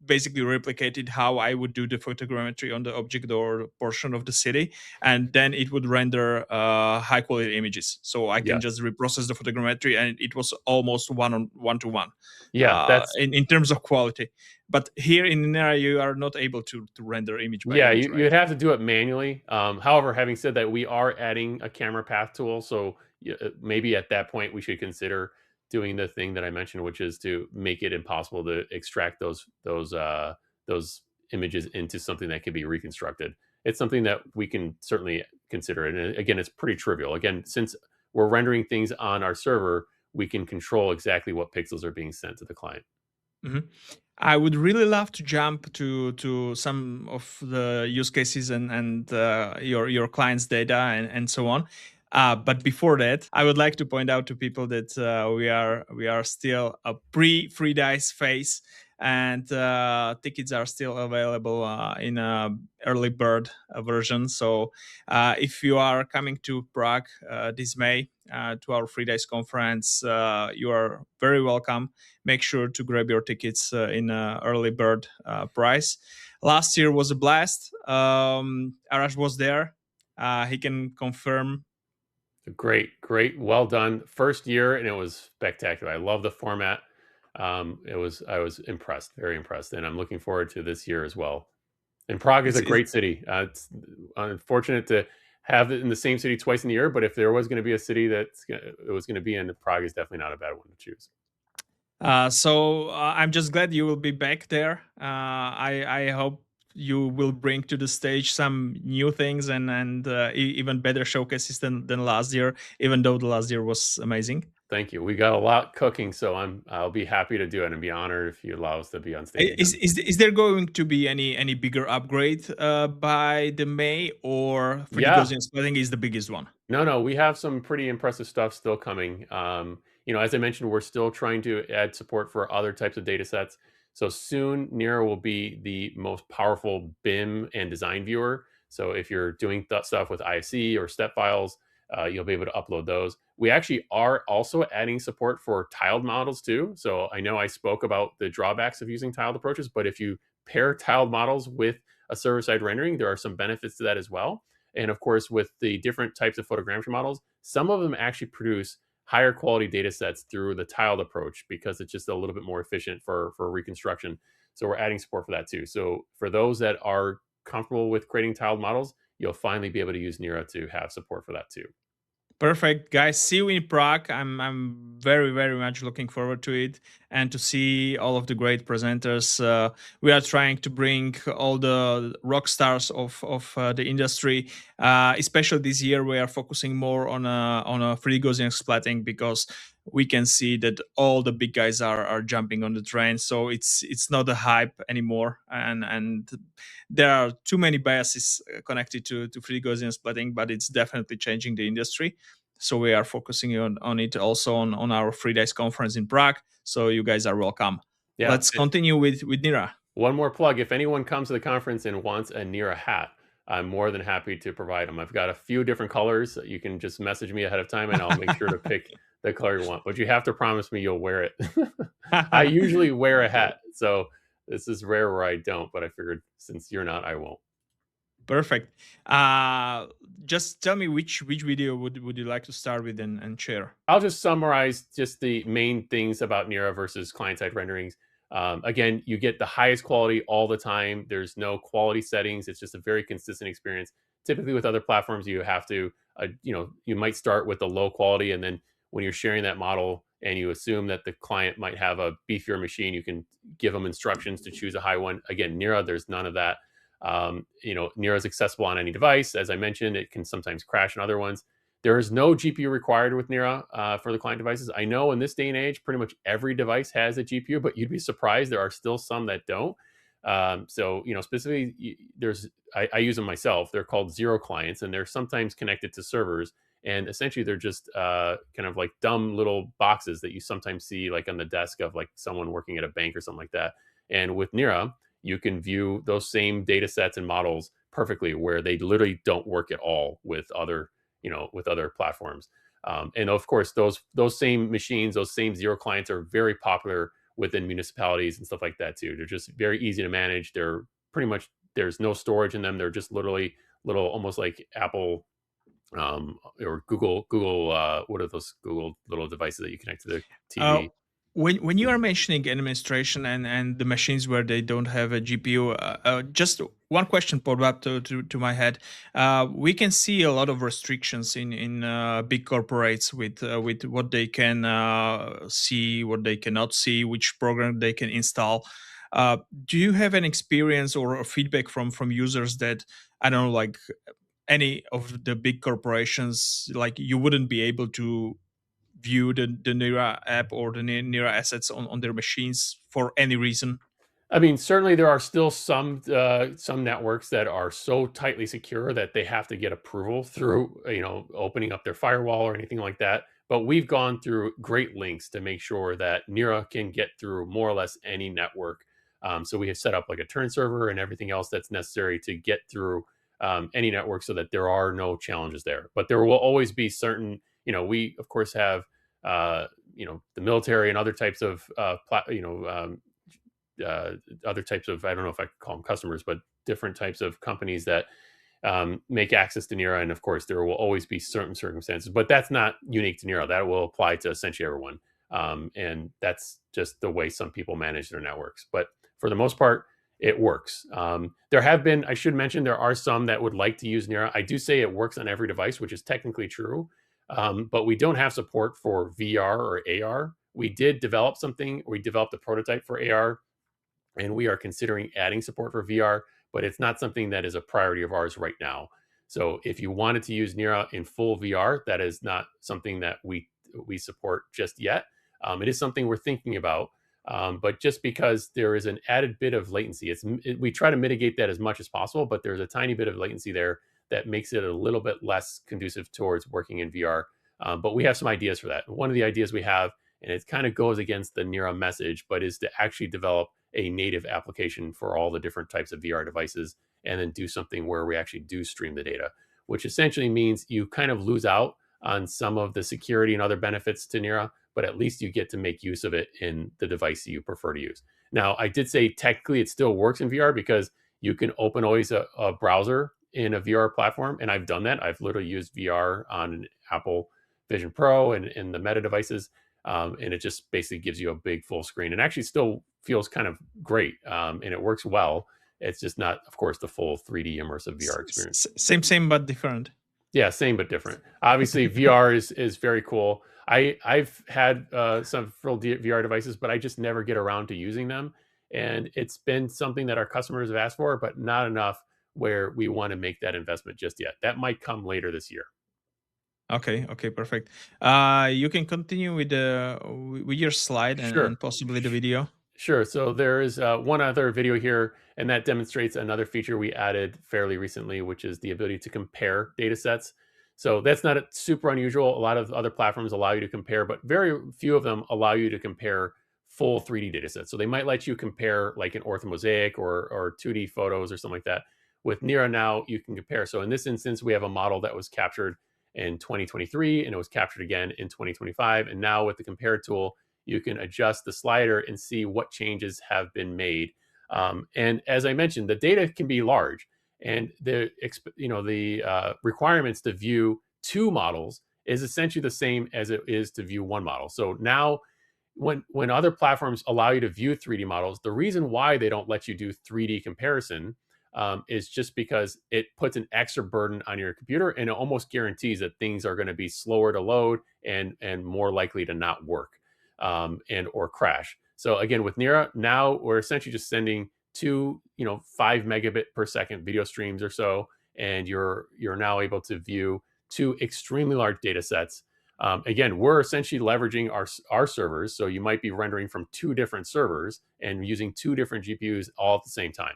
[SPEAKER 1] basically replicated how I would do the photogrammetry on the object or portion of the city, and then it would render high quality images. So I can
[SPEAKER 2] Yes.
[SPEAKER 1] just reprocess the photogrammetry, and it was almost one to one
[SPEAKER 2] Yeah. That's
[SPEAKER 1] in terms of quality. But here in Nira, you are not able to render image by
[SPEAKER 2] Yeah,
[SPEAKER 1] image, right?
[SPEAKER 2] you'd have to do it manually. However, having said that, we are adding a camera path tool, so maybe at that point we should consider doing the thing that I mentioned, which is to make it impossible to extract those images into something that can be reconstructed. It's something that we can certainly consider, and again, it's pretty trivial. Again, since we're rendering things on our server, we can control exactly what pixels are being sent to the client.
[SPEAKER 1] Mhm. I would really love to jump to some of the use cases and your client's data and so on. But before that, I would like to point out to people that we are still a pre-free dice phase, and tickets are still available in a early bird version. So if you are coming to Prague this May to our free dice conference, you are very welcome. Make sure to grab your tickets in early bird price. Last year was a blast. Arash was there. He can confirm.
[SPEAKER 2] Great, great, well done. First year, and it was spectacular. I love the format. I was impressed, very impressed, and I'm looking forward to this year as well. And Prague is a
[SPEAKER 1] It's
[SPEAKER 2] great city. It's unfortunate to have it in the same city twice in the year, but if there was going to be a city it was going to be in, Prague is definitely not a bad one to choose.
[SPEAKER 1] so I'm just glad you will be back there. I hope you will bring to the stage some new things and even better showcases than last year. Even though the last year was amazing.
[SPEAKER 2] Thank you. We got a lot cooking, so I'll be happy to do it and be honored if you allow us to be on stage again.
[SPEAKER 1] Is there going to be any bigger upgrade by the May, or for the
[SPEAKER 2] Yeah,
[SPEAKER 1] Gaussian splatting is the biggest one?
[SPEAKER 2] no, no, we have some pretty impressive stuff still coming. As I mentioned, we're still trying to add support for other types of data sets. So soon, Nira will be the most powerful BIM and design viewer. So if you're doing stuff with IFC or STEP files, you'll be able to upload those. We actually are also adding support for tiled models too. So I know I spoke about the drawbacks of using tiled approaches, but if you pair tiled models with a server-side rendering, there are some benefits to that as well. And of course, with the different types of photogrammetry models, some of them actually produce higher quality data sets through the tiled approach because it's just a little bit more efficient for reconstruction. So we're adding support for that too. So for those that are comfortable with creating tiled models, you'll finally be able to use Nira to have support for that too.
[SPEAKER 1] Perfect, guys. See you in Prague. I'm very very much looking forward to it and to see all of the great presenters. We are trying to bring all the rock stars of the industry. Especially this year, we are focusing more on a free Gaussian splatting because we can see that all the big guys are jumping on the train. So it's not a hype anymore, and there are too many biases connected to free Gaussian splatting, but it's definitely changing the industry. So we are focusing on it also on our 3 days conference in Prague. So you guys are welcome.
[SPEAKER 2] Yeah.
[SPEAKER 1] Let's continue with Nira.
[SPEAKER 2] One more plug. If anyone comes to the conference and wants a Nira hat, I'm more than happy to provide them. I've got a few different colors. You can just message me ahead of time and I'll make sure to pick the color you want. But you have to promise me you'll wear it. I usually wear a hat. So this is rare where I don't, but I figured since you're not, I won't.
[SPEAKER 1] Perfect. Just tell me which video would you like to start with and share?
[SPEAKER 2] I'll just summarize just the main things about Nira versus client-side renderings. Again, you get the highest quality all the time. There's no quality settings. It's just a very consistent experience. Typically, with other platforms, you have to, you might start with a low quality, and then when you're sharing that model and you assume that the client might have a beefier machine, you can give them instructions to choose a high one. Again, Nira, there's none of that. Nira is accessible on any device. As I mentioned, it can sometimes crash on other ones. There is no GPU required with Nira for the client devices. I know in this day and age, pretty much every device has a GPU, but you'd be surprised there are still some that don't. So, specifically, I use them myself. They're called zero clients, and they're sometimes connected to servers. And essentially, they're just kind of like dumb little boxes that you sometimes see like on the desk of like someone working at a bank or something like that. And with Nira, you can view those same data sets and models perfectly, where they literally don't work at all with other with other platforms. And of course, those same machines, those same zero clients are very popular within municipalities and stuff like that too. They're just very easy to manage. They're pretty much there's no storage in them. They're just literally little, almost like Apple or Google. What are those Google little devices that you connect to the
[SPEAKER 1] Uh,
[SPEAKER 2] TV?
[SPEAKER 1] when you are mentioning administration and the machines where they don't have a GPU, just one question popped up to my head. We can see a lot of restrictions in big corporates with what they can see, what they cannot see, which program they can install. Do you have an experience or a feedback from users that, I don't know, like any of the big corporations, like you wouldn't be able to view the Nira app or the Nira assets on their machines for any reason?
[SPEAKER 2] I mean, certainly there are still some networks that are so tightly secure that they have to get approval through opening up their firewall or anything like that. But we've gone through great lengths to make sure that Nira can get through more or less any network. So we have set up like a turn server and everything else that's necessary to get through any network, so that there are no challenges there. But there will always be certain, we of course have the military and other types of uh, other types of, I don't know if I could call them customers, but different types of companies that make access to Nira. And of course, there will always be certain circumstances, but that's not unique to Nira. That will apply to essentially everyone. And that's just the way some people manage their networks. But for the most part, it works. There have been, I should mention, there are some that would like to use Nira. I do say it works on every device, which is technically true. But we don't have support for VR or AR. We did develop something. We developed a prototype for AR, and we are considering adding support for VR, but it's not something that is a priority of ours right now. So if you wanted to use Nira in full VR, that is not something that we support just yet. It is something we're thinking about, but just because there is an added bit of latency, we try to mitigate that as much as possible, but there's a tiny bit of latency there that makes it a little bit less conducive towards working in VR. But we have some ideas for that. One of the ideas we have, and it kind of goes against the Nira message, but is to actually develop a native application for all the different types of VR devices, and then do something where we actually do stream the data, which essentially means you kind of lose out on some of the security and other benefits to Nira, but at least you get to make use of it in the device that you prefer to use. Now, I did say technically it still works in VR because you can open always a browser in a VR platform, and I've done that. I've literally used VR on an Apple Vision Pro and in the Meta devices, and it just basically gives you a big full screen, and actually still feels kind of great, and it works well. It's just not, of course, the full 3D immersive VR experience.
[SPEAKER 1] Same but different.
[SPEAKER 2] Yeah, same but different. Obviously, VR is very cool. I've had several VR devices, but I just never get around to using them. And it's been something that our customers have asked for, but not enough where we want to make that investment just yet. That might come later this year.
[SPEAKER 1] Okay, okay, perfect. You can continue with the with your slide
[SPEAKER 2] Sure.
[SPEAKER 1] and possibly the video.
[SPEAKER 2] Sure. So there is one other video here, and that demonstrates another feature we added fairly recently, which is the ability to compare data sets. So that's not super unusual. A lot of other platforms allow you to compare, but very few of them allow you to compare full 3D data sets. So they might let you compare like an orthomosaic or 2D photos or something like that. With Nira now, you can compare. So in this instance, we have a model that was captured in 2023 and it was captured again in 2025. And now with the compare tool, you can adjust the slider and see what changes have been made. And as I mentioned, the data can be large, and the requirements to view two models is essentially the same as it is to view one model. So now, when other platforms allow you to view 3D models, the reason why they don't let you do 3D comparison is just because it puts an extra burden on your computer, and it almost guarantees that things are going to be slower to load and more likely to not work and or crash. So again, with Nira, now we're essentially just sending two, 5 megabit per second video streams or so, and you're now able to view two extremely large data sets. Again, we're essentially leveraging our servers, so you might be rendering from two different servers and using two different GPUs all at the same time.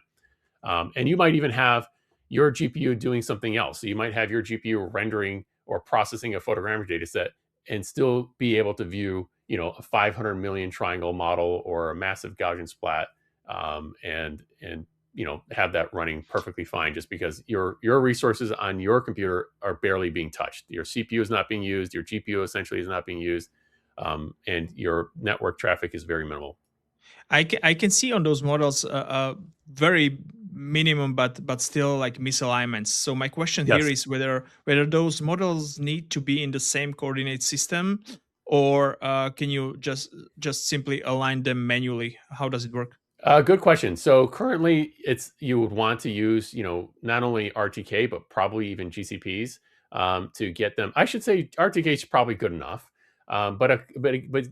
[SPEAKER 2] And you might even have your GPU doing something else. So you might have your GPU rendering or processing a photogrammetry data set and still be able to view, a 500 million triangle model or a massive Gaussian splat, and have that running perfectly fine, just because your resources on your computer are barely being touched. Your CPU is not being used. Your GPU essentially is not being used, and your network traffic is very minimal.
[SPEAKER 1] I can see on those models very minimum but still like misalignments. So my question here
[SPEAKER 2] Yes.
[SPEAKER 1] is whether those models need to be in the same coordinate system, or can you just simply align them manually? How does it work?
[SPEAKER 2] Good question. So currently, it's you would want to use, not only RTK but probably even GCPs to get them. I should say RTK is probably good enough, but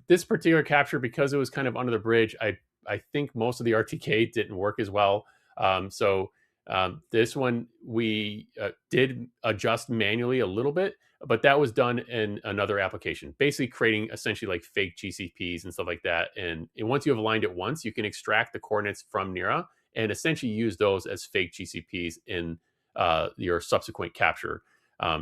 [SPEAKER 2] this particular capture, because it was kind of under the bridge, I think most of the RTK didn't work as well. This one we did adjust manually a little bit, but that was done in another application, basically creating essentially like fake GCPs and stuff like that. And once you have aligned it once, you can extract the coordinates from Nira and essentially use those as fake GCPs in your subsequent capture.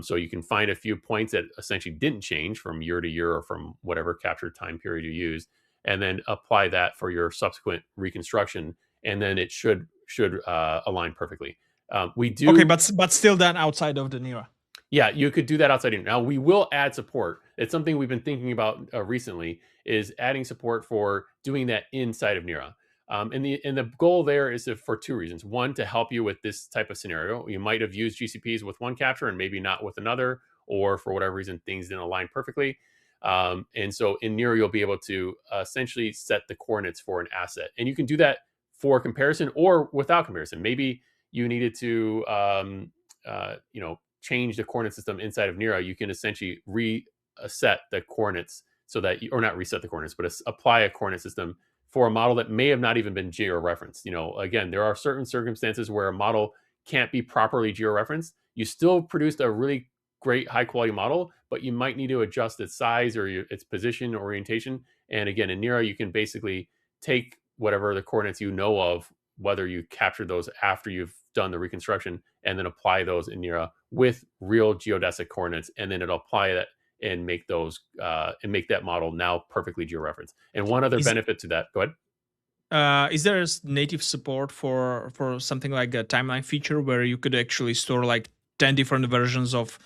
[SPEAKER 2] So you can find a few points that essentially didn't change from year to year or from whatever capture time period you used, and then apply that for your subsequent reconstruction, and then it should align perfectly. We
[SPEAKER 1] Okay,
[SPEAKER 2] do
[SPEAKER 1] but still done outside of the Nira.
[SPEAKER 2] Yeah, you could do that outside in. Now we will add support. It's something we've been thinking about recently, is adding support for doing that inside of Nira. And the goal there is for two reasons. One, to help you with this type of scenario. You might have used GCPs with one capture and maybe not with another, or for whatever reason things didn't align perfectly. And so in Nira, you'll be able to essentially set the coordinates for an asset, and you can do that for comparison or without comparison. Maybe you needed to change the coordinate system inside of Nira. You can essentially reset the coordinates so that or not reset the coordinates, but apply a coordinate system for a model that may have not even been geo-referenced. Again, there are certain circumstances where a model can't be properly geo-referenced. You still produced a really great high quality model, but you might need to adjust its size or its position, orientation. And again, in Nira, you can basically take whatever the coordinates you know of, whether you captured those after you've done the reconstruction, and then apply those in Nira with real geodesic coordinates, and then it'll apply that and make those and make that model now perfectly georeferenced. And one other
[SPEAKER 1] Is
[SPEAKER 2] benefit to that, go ahead.
[SPEAKER 1] is there native support for something like a timeline feature where you could actually store like 10 different versions of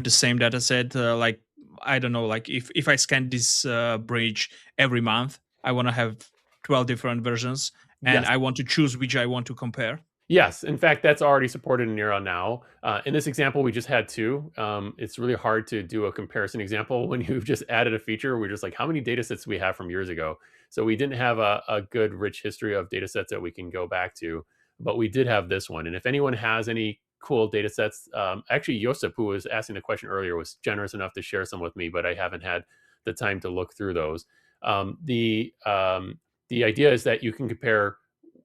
[SPEAKER 1] the same data set? Like I don't know, like if I scan this bridge every month, I want to have 12 different versions, and
[SPEAKER 2] Yes.
[SPEAKER 1] I want to choose which I want to compare.
[SPEAKER 2] Yes, in fact, that's already supported in Nira now. In this example, we just had two. It's really hard to do a comparison example when you've just added a feature. We're just like, how many data sets do we have from years ago? So we didn't have a good, rich history of data sets that we can go back to, but we did have this one. And if anyone has any cool data sets. Actually, Josip, who was asking the question earlier, was generous enough to share some with me, but I haven't had the time to look through those. Um, the um, the idea is that you can compare.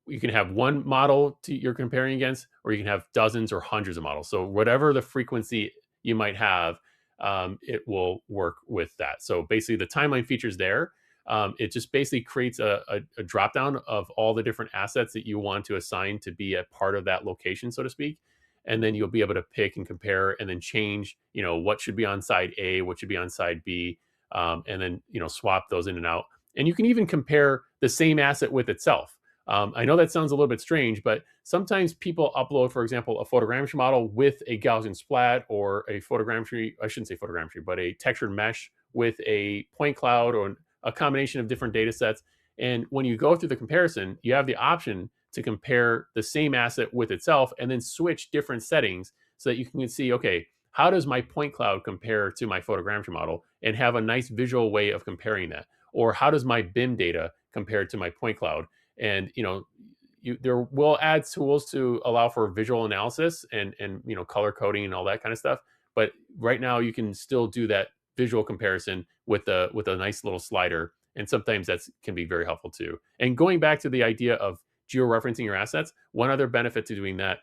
[SPEAKER 2] You can have one model to you're comparing against, or you can have dozens or hundreds of models. So whatever the frequency you might have, it will work with that. So basically, the timeline features there. It just basically creates a drop down of all the different assets that you want to assign to be a part of that location, so to speak. And then you'll be able to pick and compare and then change, what should be on side A, what should be on side B, and then, swap those in and out. And you can even compare the same asset with itself. I know that sounds a little bit strange, but sometimes people upload, for example, a photogrammetry model with a Gaussian splat or a photogrammetry, I shouldn't say photogrammetry, but a textured mesh with a point cloud or a combination of different data sets. And when you go through the comparison, you have the option to compare the same asset with itself and then switch different settings so that you can see, okay, how does my point cloud compare to my photogrammetry model, and have a nice visual way of comparing that? Or how does my BIM data compare to my point cloud? And there will add tools to allow for visual analysis and color coding and all that kind of stuff. But right now you can still do that visual comparison with a nice little slider, and sometimes that can be very helpful too. And going back to the idea of georeferencing your assets, one other benefit to doing that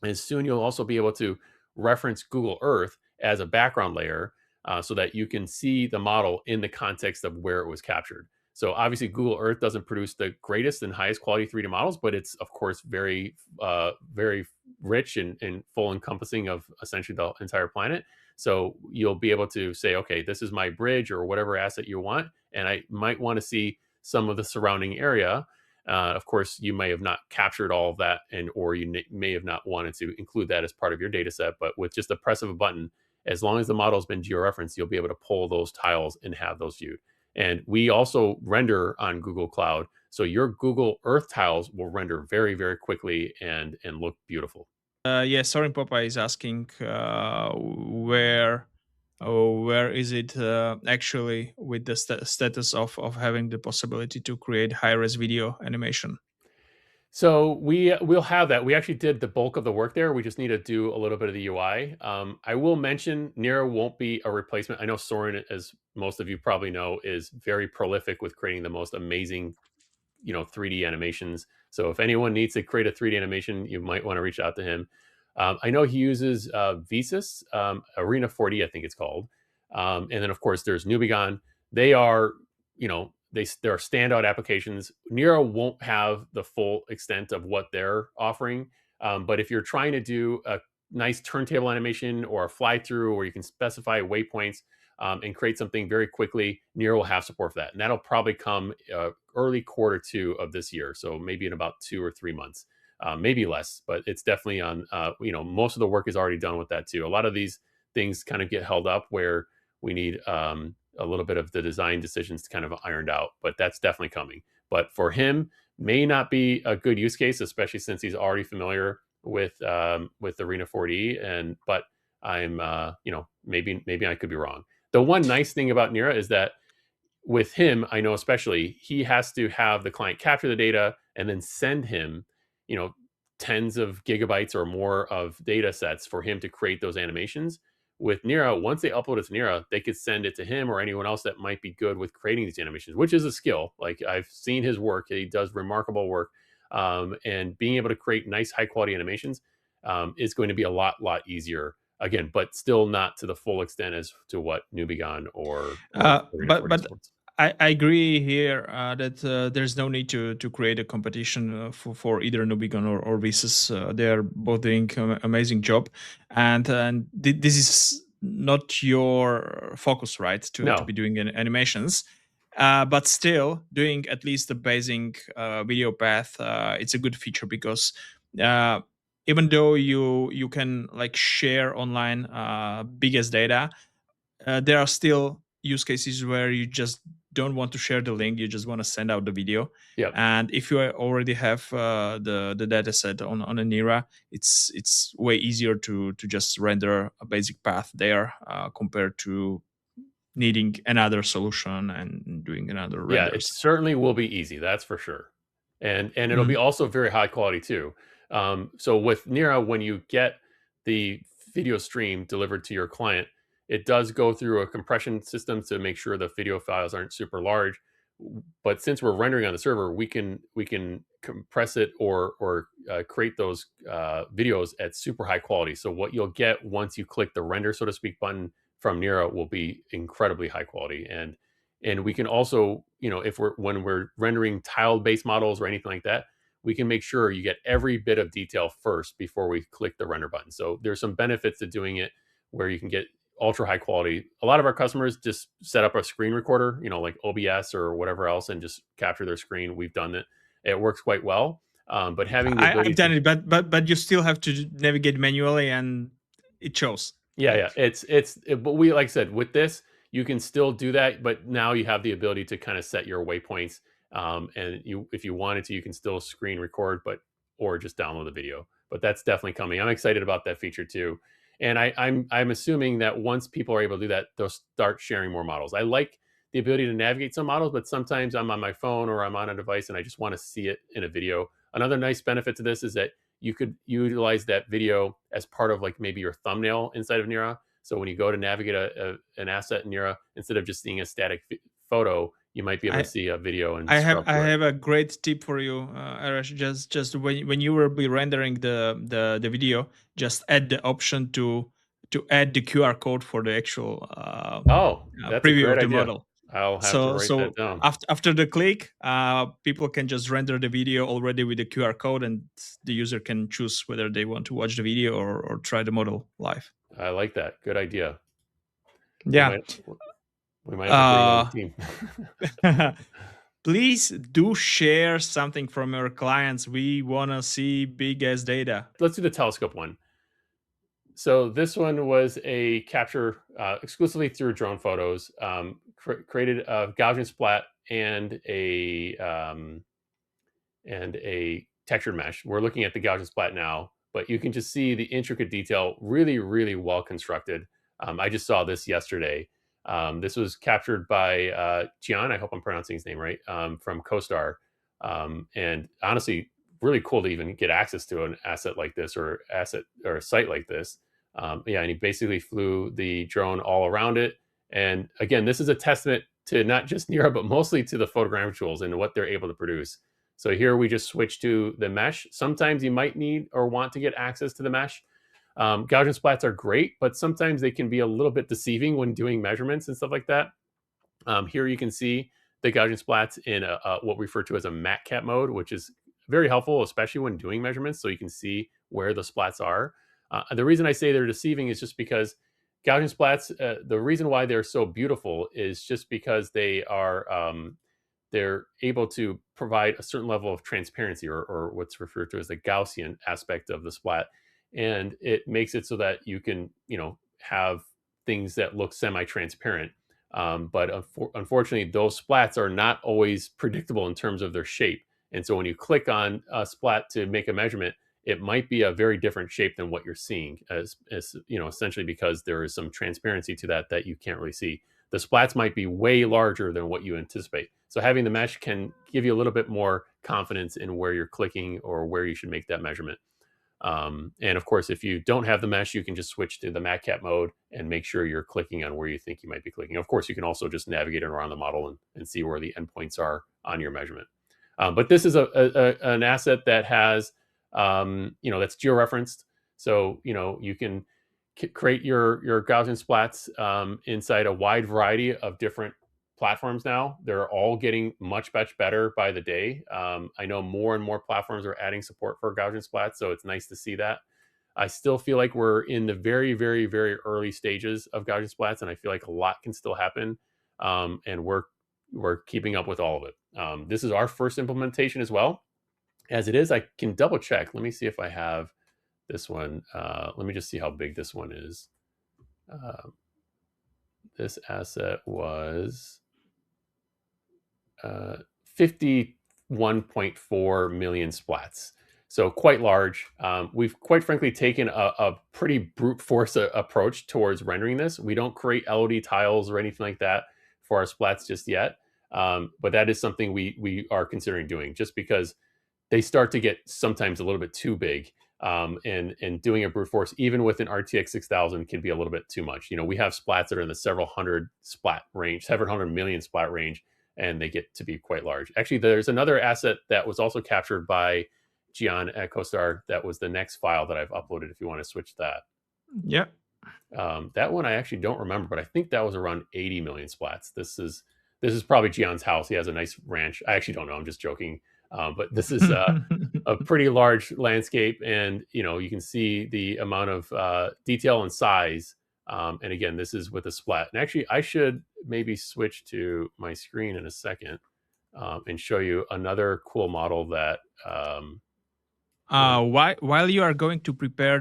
[SPEAKER 2] is soon you'll also be able to reference Google Earth as a background layer, so that you can see the model in the context of where it was captured. So obviously, Google Earth doesn't produce the greatest and highest quality 3D models, but it's of course very rich and full encompassing of essentially the entire planet. So you'll be able to say, okay, this is my bridge or whatever asset you want, and I might want to see some of the surrounding area. Of course, you may have not captured all of that, or you may have not wanted to include that as part of your data set. But with just the press of a button, as long as the model has been georeferenced, you'll be able to pull those tiles and have those viewed. And we also render on Google Cloud, so your Google Earth tiles will render very, very quickly and look beautiful.
[SPEAKER 1] Yeah, Sorin Papa is asking where is it actually with the status of having the possibility to create high res video animation.
[SPEAKER 2] So we'll have that. We actually did the bulk of the work there. We just need to do a little bit of the UI. I will mention Nira won't be a replacement. I know Soren, as most of you probably know, is very prolific with creating the most amazing 3D animations. So if anyone needs to create a 3D animation, you might want to reach out to him. I know he uses Visas, Arena 4D, I think it's called. And then of course there's Nubigon. They are, there are standout applications. Nero won't have the full extent of what they're offering. But if you're trying to do a nice turntable animation or a fly through, where you can specify waypoints, and create something very quickly, Nero will have support for that. And that'll probably come early Q2 of this year. So maybe in about 2 or 3 months, maybe less, but it's definitely on, most of the work is already done with that too. A lot of these things kind of get held up where we need a little bit of the design decisions to kind of ironed out, but that's definitely coming. But for him, may not be a good use case, especially since he's already familiar with Arena 4D. But I'm, maybe I could be wrong. The one nice thing about Nira is that with him, I know especially, he has to have the client capture the data and then send him, you know, tens of gigabytes or more of data sets for him to create those animations. With Nira, once they upload it to Nira, they could send it to him or anyone else that might be good with creating these animations, which is a skill. Like, I've seen his work; he does remarkable work, and being able to create nice, high quality animations is going to be a lot easier. Again, but still not to the full extent as to what Nubigon or Arena
[SPEAKER 1] But
[SPEAKER 2] 40
[SPEAKER 1] but
[SPEAKER 2] supports.
[SPEAKER 1] I agree here that there's no need to create a competition for either Nubigon or Visas. They're both doing amazing job, and this is not your focus, right? To
[SPEAKER 2] No,
[SPEAKER 1] be doing animations, but still doing at least the basic video path. It's a good feature because uh, even though you can like share online biggest data, there are still use cases where you just don't want to share the link, you just want to send out the video.
[SPEAKER 2] yep.
[SPEAKER 1] And if you already have the data set on an era, it's way easier to just render a basic path there compared to needing another solution and doing another
[SPEAKER 2] Yeah, it
[SPEAKER 1] renders.
[SPEAKER 2] certainly will be easy, that's for sure. And it'll be
[SPEAKER 1] Mhm.
[SPEAKER 2] also very high quality too. So with Nira, when you get the video stream delivered to your client, it does go through a compression system to make sure the video files aren't super large. But since we're rendering on the server, we can compress it or create those videos at super high quality. So what you'll get once you click the render, so to speak, button from Nira will be incredibly high quality. And we can also, if when we're rendering tile based models or anything like that, we can make sure you get every bit of detail first before we click the render button. So there's some benefits to doing it where you can get ultra high quality. A lot of our customers just set up a screen recorder, like OBS or whatever else, and just capture their screen. We've done it. It works quite well. But having the ability
[SPEAKER 1] I've done
[SPEAKER 2] to,
[SPEAKER 1] it, but you still have to navigate manually, and it shows.
[SPEAKER 2] yeah, but we, like I said, with this, you can still do that, but now you have the ability to kind of set your waypoints. And if you wanted to, you can still screen record, or just download the video. But that's definitely coming. I'm excited about that feature too. And I'm assuming that once people are able to do that, they'll start sharing more models. I like the ability to navigate some models, but sometimes I'm on my phone or I'm on a device and I just want to see it in a video. Another nice benefit to this is that you could utilize that video as part of like maybe your thumbnail inside of Nira. So when you go to navigate an asset in Nira, instead of just seeing a static photo, you might be able to
[SPEAKER 1] I
[SPEAKER 2] see a video and
[SPEAKER 1] I have
[SPEAKER 2] scrub
[SPEAKER 1] I
[SPEAKER 2] through it.
[SPEAKER 1] have a great tip for you, Arash. Just when you will be rendering the video, just add the option to add the QR code for the actual
[SPEAKER 2] Oh, that's a
[SPEAKER 1] preview
[SPEAKER 2] great
[SPEAKER 1] of the
[SPEAKER 2] idea.
[SPEAKER 1] model.
[SPEAKER 2] I'll have to write that
[SPEAKER 1] So
[SPEAKER 2] down.
[SPEAKER 1] after the click, people can just render the video already with the QR code, and the user can choose whether they want to watch the video or try the model live.
[SPEAKER 2] I like that. Good idea. We
[SPEAKER 1] Yeah.
[SPEAKER 2] might we might have to bring it on the
[SPEAKER 1] Uh,
[SPEAKER 2] team.
[SPEAKER 1] Please do share something from your clients. We want to see big as data.
[SPEAKER 2] Let's do the telescope one. So this one was a capture exclusively through drone photos, created a Gaussian splat and a textured mesh. We're looking at the Gaussian splat now, but you can just see the intricate detail, really, really well constructed. I just saw this yesterday. This was captured by Gian, I hope I'm pronouncing his name right, from CoStar. And honestly, really cool to even get access to an asset like this or a site like this. Yeah, and he basically flew the drone all around it. And again, this is a testament to not just Nira, but mostly to the photogrammetry tools and what they're able to produce. So here we just switch to the mesh. Sometimes you might need or want to get access to the mesh. Gaussian splats are great, but sometimes they can be a little bit deceiving when doing measurements and stuff like that. Here you can see the Gaussian splats in what we refer to as a mat cap mode, which is very helpful, especially when doing measurements, so you can see where the splats are. The reason I say they're deceiving is just because Gaussian splats, the reason why they're so beautiful is just because they're able to provide a certain level of transparency or what's referred to as the Gaussian aspect of the splat. And it makes it so that you can, have things that look semi-transparent. But unfortunately, those splats are not always predictable in terms of their shape. And so when you click on a splat to make a measurement, it might be a very different shape than what you're seeing, as essentially because there is some transparency to that you can't really see. The splats might be way larger than what you anticipate. So having the mesh can give you a little bit more confidence in where you're clicking or where you should make that measurement. And of course, if you don't have the mesh, you can just switch to the matcap mode and make sure you're clicking on where you think you might be clicking. Of course, you can also just navigate around the model and see where the endpoints are on your measurement. But this is an asset that has, that's georeferenced. So, you can create your Gaussian splats inside a wide variety of different platforms now. They're all getting much better by the day. I know more and more platforms are adding support for Gaussian splats, so it's nice to see that. I still feel like we're in the very, very, very early stages of Gaussian splats, and I feel like a lot can still happen. And we're keeping up with all of it. This is our first implementation as well. As it is, I can double check. Let me see if I have this one. Let me just see how big this one is. This asset was 51.4 million splats. So quite large. We've quite frankly taken a pretty brute force approach towards rendering this. We don't create LOD tiles or anything like that for our splats just yet. But that is something we are considering doing, just because they start to get sometimes a little bit too big. And doing a brute force, even with an RTX 6000, can be a little bit too much. We have splats that are in the several hundred splat range, 700 million splat range, and they get to be quite large. Actually, there's another asset that was also captured by Gian at CoStar. That was the next file that I've uploaded. If you want to switch that,
[SPEAKER 1] Yeah.
[SPEAKER 2] that one I actually don't remember, but I think that was around 80 million splats. This is probably Gian's house. He has a nice ranch. I actually don't know. I'm just joking. But this is a pretty large landscape, and you can see the amount of detail and size. And again, this is with a splat. And actually, I should maybe switch to my screen in a second and show you another cool model that.
[SPEAKER 1] While you are going to prepare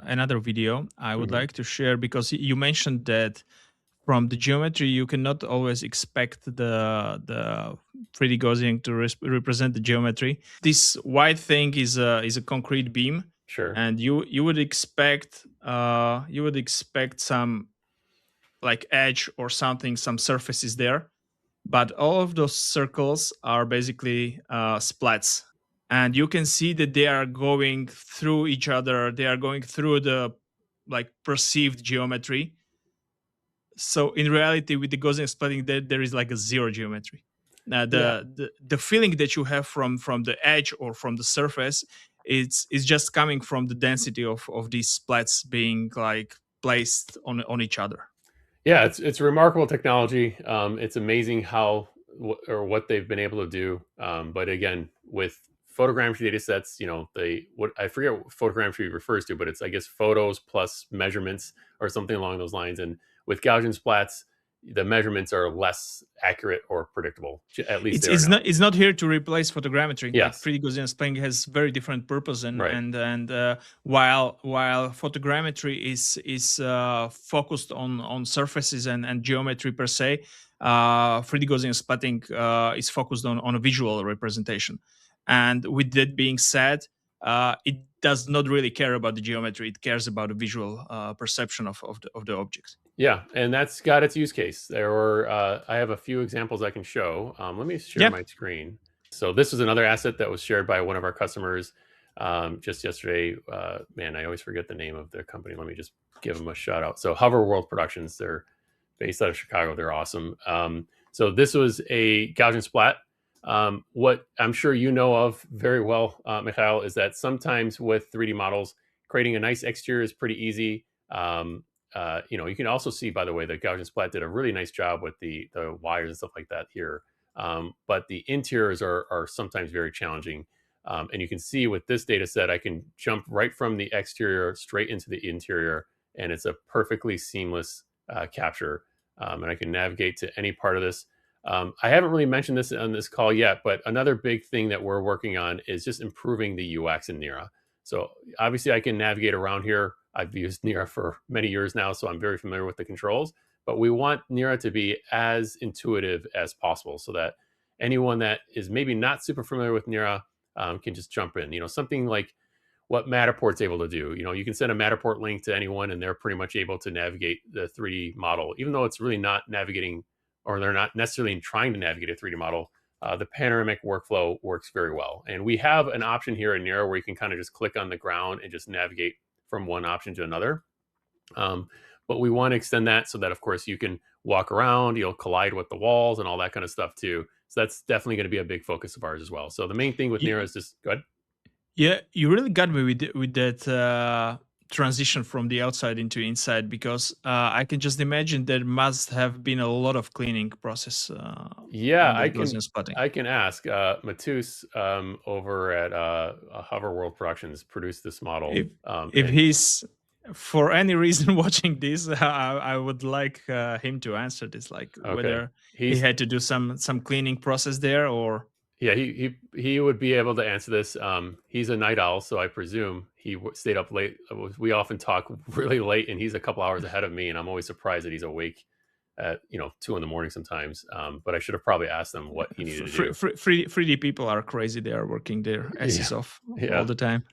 [SPEAKER 1] another video, I would
[SPEAKER 2] Mhm.
[SPEAKER 1] like to share, because you mentioned that from the geometry you cannot always expect the 3D Gaussian to represent the geometry. This white thing is a concrete beam,
[SPEAKER 2] Sure.
[SPEAKER 1] and you would expect some like edge or something, some surfaces there, but all of those circles are basically splats, and you can see that they are going through each other, they are going through the like perceived geometry. So in reality, with the Gaussian splatting, there is like a zero geometry.
[SPEAKER 2] Yeah.
[SPEAKER 1] The feeling that you have from the edge or from the surface, it's just coming from the density of these splats being like placed on each other.
[SPEAKER 2] Yeah, it's a remarkable technology. It's amazing how or what they've been able to do. But again, with photogrammetry data sets, they what I forget what photogrammetry refers to, but it's I guess photos plus measurements or something along those lines. And with Gaussian splats, the measurements are less accurate or predictable. At least
[SPEAKER 1] it's
[SPEAKER 2] they are
[SPEAKER 1] it's
[SPEAKER 2] now.
[SPEAKER 1] not it's not here to replace photogrammetry. Like
[SPEAKER 2] Yes,
[SPEAKER 1] 3D Gaussian splatting has very different purpose, and
[SPEAKER 2] right.
[SPEAKER 1] while photogrammetry is focused on surfaces and geometry per se, 3D Gaussian splatting is focused on a visual representation. And with that being said, it does not really care about the geometry. It cares about the visual perception of the objects.
[SPEAKER 2] Yeah, and that's got its use case. I have a few examples I can show. Let me share
[SPEAKER 1] Yeah.
[SPEAKER 2] my screen. So this is another asset that was shared by one of our customers just yesterday. Man, I always forget the name of their company. Let me just give them a shout out. So Hover World Productions, they're based out of Chicago. They're awesome. So this was a Gaussian splat. What I'm sure you know of very well, Mikhail, is that sometimes with 3D models, creating a nice exterior is pretty easy. You can also see, by the way, that Gaussian Splat did a really nice job with the wires and stuff like that here. But the interiors are sometimes very challenging. And you can see with this data set, I can jump right from the exterior straight into the interior, and it's a perfectly seamless capture. And I can navigate to any part of this. I haven't really mentioned this on this call yet, but another big thing that we're working on is just improving the UX in Nira. So obviously, I can navigate around here. I've used Nira for many years now, so I'm very familiar with the controls. But we want Nira to be as intuitive as possible, so that anyone that is maybe not super familiar with Nira can just jump in. Something like what Matterport's able to do. You can send a Matterport link to anyone, and they're pretty much able to navigate the 3D model, even though it's really not navigating, or they're not necessarily trying to navigate a 3D model. The panoramic workflow works very well. And we have an option here in Nira where you can kind of just click on the ground and just navigate from one option to another. Um, but we want to extend that so that, of course, you can walk around, you'll collide with the walls and all that kind of stuff too. So that's definitely going to be a big focus of ours as well. So the main thing with Nira is just go ahead.
[SPEAKER 1] Yeah, you really got me with that transition from the outside into inside, because I can just imagine there must have been a lot of cleaning process
[SPEAKER 2] Yeah,
[SPEAKER 1] on the Gaussian spotting.
[SPEAKER 2] I can ask Matus over at Hover World Productions produced this model,
[SPEAKER 1] If
[SPEAKER 2] and
[SPEAKER 1] he's for any reason watching this, I would like him to answer this, like
[SPEAKER 2] okay,
[SPEAKER 1] whether he
[SPEAKER 2] he's
[SPEAKER 1] had to do some cleaning process there, or
[SPEAKER 2] yeah, he would be able to answer this. He's a night owl, so I presume he stayed up late. We often talk really late, and he's a couple hours ahead of me, and I'm always surprised that he's awake at 2 in the morning sometimes. But I should have probably asked him what he needed to do.
[SPEAKER 1] 3D people are crazy. They are working their
[SPEAKER 2] Yeah,
[SPEAKER 1] asses off all
[SPEAKER 2] yeah.
[SPEAKER 1] the time.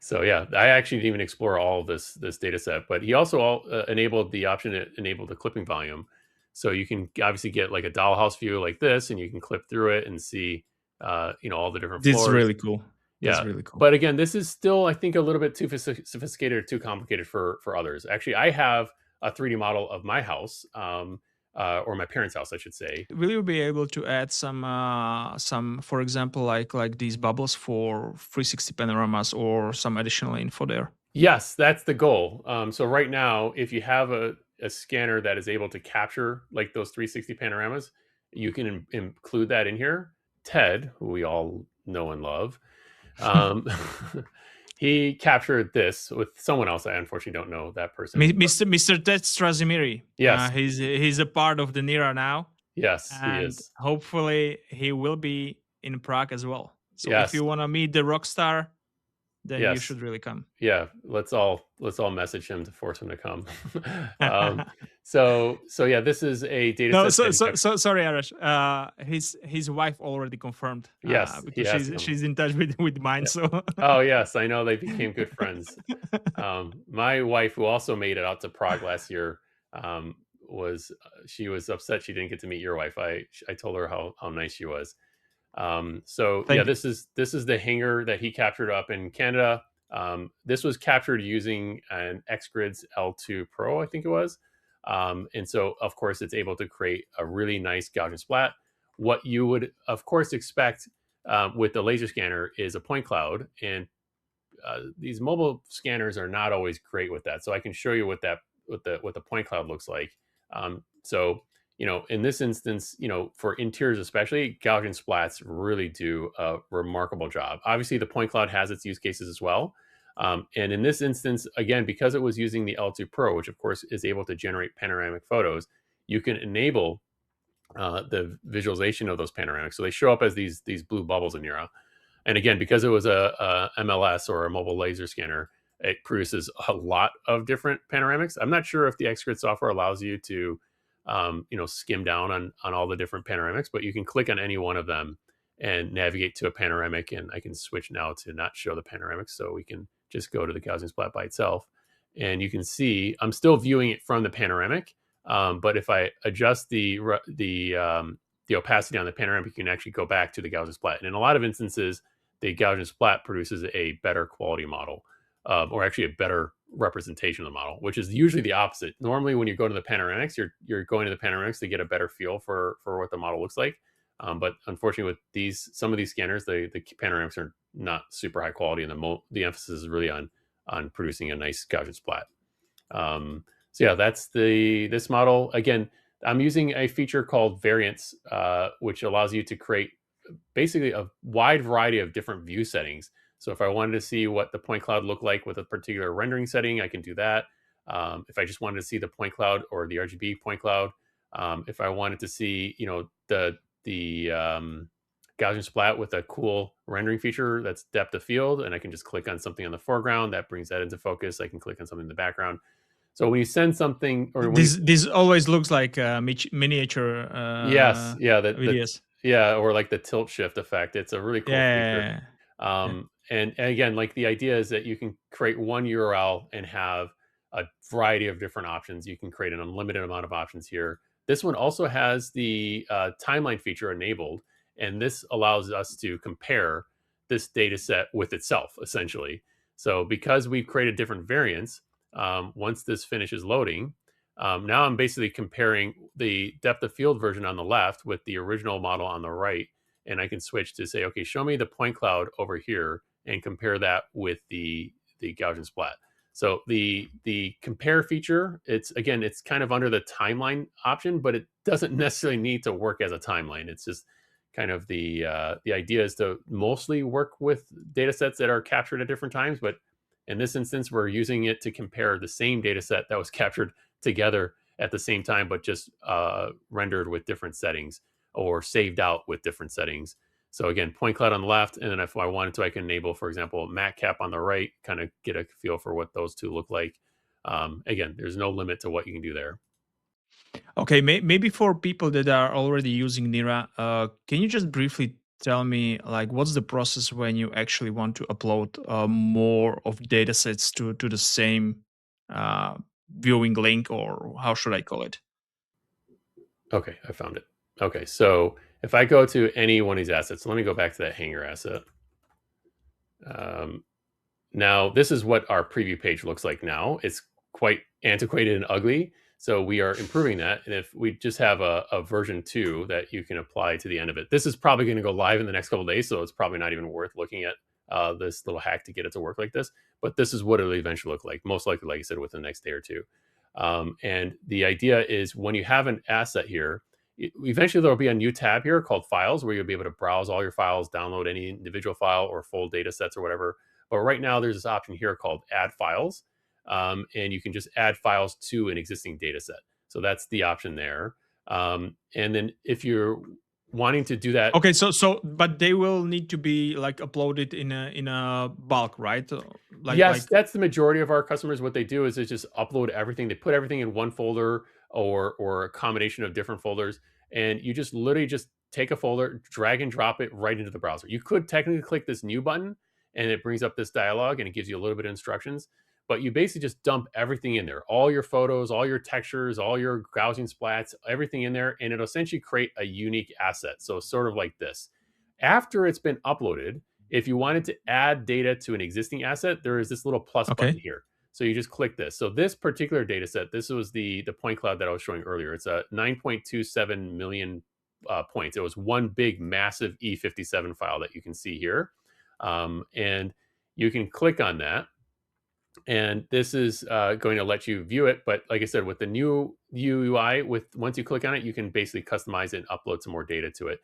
[SPEAKER 2] So yeah, I actually didn't even explore all of this data set, but he also enabled the option to enable the clipping volume. So you can obviously get like a dollhouse view like this, and you can clip through it and see all the different
[SPEAKER 1] This is
[SPEAKER 2] floors.
[SPEAKER 1] really cool. That's
[SPEAKER 2] Yeah.
[SPEAKER 1] really cool.
[SPEAKER 2] But again, this is still, I think, a little bit too sophisticated or too complicated for others. Actually, I have a 3D model of my house, or my parents' house, I should say.
[SPEAKER 1] Will you be able to add some, for example, like these bubbles for 360 panoramas or some additional info there?
[SPEAKER 2] Yes, that's the goal. So right now, if you have a scanner that is able to capture like those 360 panoramas, you can include that in here. Ted, who we all know and love, um, he captured this with someone else. I unfortunately don't know that person.
[SPEAKER 1] Mr. Ted Strazimiri.
[SPEAKER 2] Yes,
[SPEAKER 1] He's a part of the Nira now,
[SPEAKER 2] yes, he
[SPEAKER 1] and
[SPEAKER 2] is.
[SPEAKER 1] hopefully he will be in Prague as well. So if
[SPEAKER 2] Yes,
[SPEAKER 1] you want to meet the rock star, then you
[SPEAKER 2] yes.
[SPEAKER 1] should really come.
[SPEAKER 2] Yeah, let's all message him to force him to come. um, so yeah, this is a data
[SPEAKER 1] No,
[SPEAKER 2] set that he kept.
[SPEAKER 1] so sorry, Arash. His wife already confirmed
[SPEAKER 2] Yes, he
[SPEAKER 1] because
[SPEAKER 2] has come.
[SPEAKER 1] she's in touch with mine.
[SPEAKER 2] Yeah.
[SPEAKER 1] So
[SPEAKER 2] Oh yes, I know they became good friends. My wife, who also made it out to Prague last year, was she was upset she didn't get to meet your wife. I told her how nice she was. So yeah,
[SPEAKER 1] thank you.
[SPEAKER 2] this is the hanger that he captured up in Canada. This was captured using an XGrid's L2 Pro, I think it was. And so of course it's able to create a really nice Gaussian splat. What you would of course expect with the laser scanner is a point cloud, and these mobile scanners are not always great with that. So I can show you what the point cloud looks like. So in this instance, for interiors especially, Gaussian splats really do a remarkable job. Obviously, the point cloud has its use cases as well. And in this instance, again, because it was using the L2 Pro, which of course is able to generate panoramic photos, you can enable the visualization of those panoramics. So they show up as these blue bubbles in Nira. And again, because it was a MLS or a mobile laser scanner, it produces a lot of different panoramics. I'm not sure if the XGrid software allows you to, skim down on all the different panoramics, but you can click on any one of them and navigate to a panoramic. And I can switch now to not show the panoramics, so we can just go to the Gaussian splat by itself. And you can see I'm still viewing it from the panoramic, but if I adjust the opacity on the panoramic, you can actually go back to the Gaussian splat. And in a lot of instances, the Gaussian splat produces a better quality model, or actually a better representation of the model, which is usually the opposite. Normally, when you go to the panoramics, you're going to the panoramics to get a better feel for what the model looks like. But unfortunately, with some of these scanners, the panoramics are not super high quality, and the emphasis is really on producing a nice Gaussian splat. So yeah, that's this model. Again, I'm using a feature called variants, which allows you to create basically a wide variety of different view settings. So if I wanted to see what the point cloud looked like with a particular rendering setting, I can do that. If I just wanted to see the point cloud or the RGB point cloud, if I wanted to see, the Gaussian splat with a cool rendering feature that's depth of field, and I can just click on something on the foreground that brings that into focus. I can click on something in the background. So when you send something, or when you
[SPEAKER 1] This always looks like miniature
[SPEAKER 2] yes, yeah,
[SPEAKER 1] videos.
[SPEAKER 2] yeah, or like the tilt shift effect. It's a really cool feature.
[SPEAKER 1] Yeah, yeah.
[SPEAKER 2] And again, like the idea is that you can create one URL and have a variety of different options. You can create an unlimited amount of options here. This one also has the timeline feature enabled, and this allows us to compare this data set with itself, essentially. So because we've created different variants, once this finishes loading, now I'm basically comparing the depth of field version on the left with the original model on the right. And I can switch to say, okay, show me the point cloud over here and compare that with the Gaussian splat. So the compare feature, it's kind of under the timeline option, but it doesn't necessarily need to work as a timeline. It's just kind of the idea is to mostly work with data sets that are captured at different times. But in this instance, we're using it to compare the same data set that was captured together at the same time, but just rendered with different settings or saved out with different settings. So again, point cloud on the left, and then if I wanted to, I can enable, for example, matte cap on the right, kind of get a feel for what those two look like. Again, there's no limit to what you can do there.
[SPEAKER 1] Okay, maybe for people that are already using Nira, can you just briefly tell me like what's the process when you actually want to upload more of data sets to the same uh, viewing link, or how should I call it?
[SPEAKER 2] Okay, I found it. Okay, so if I go to any one of these assets, so let me go back to that hanger asset. Um, Now, this is what our preview page looks like now. It's quite antiquated and ugly. So we are improving that. And if we just have a version 2 that you can apply to the end of it, this is probably going to go live in the next couple of days. So it's probably not even worth looking at this little hack to get it to work like this. But this is what it'll eventually look like, most likely, like I said, within the next day or two. And the idea is when you have an asset here, eventually there will be a new tab here called Files, where you'll be able to browse all your files, download any individual file or full data sets or whatever. But right now, there's this option here called Add Files, and you can just add files to an existing data set. So that's the option there. And then if you're wanting to do that,
[SPEAKER 1] Okay, but they will need to be like uploaded in a bulk, right?
[SPEAKER 2] yes, that's the majority of our customers. What they do is they just upload everything. They put everything in one folder or a combination of different folders, and you just literally just take a folder, drag and drop it right into the browser. You could technically click this new button, and it brings up this dialog and it gives you a little bit of instructions. But you basically just dump everything in there, all your photos, all your textures, all your Gaussian splats, everything in there, and it'll essentially create a unique asset. So sort of like this. After it's been uploaded, if you wanted to add data to an existing asset, there is this little plus button
[SPEAKER 1] Okay.
[SPEAKER 2] here. So you just click this. So this particular data set, this was the point cloud that I was showing earlier. It's a 9.27 million points. It was one big massive E57 file that you can see here. And you can click on that. And this is going to let you view it. But like I said, with the new UI, once you click on it, you can basically customize it and upload some more data to it.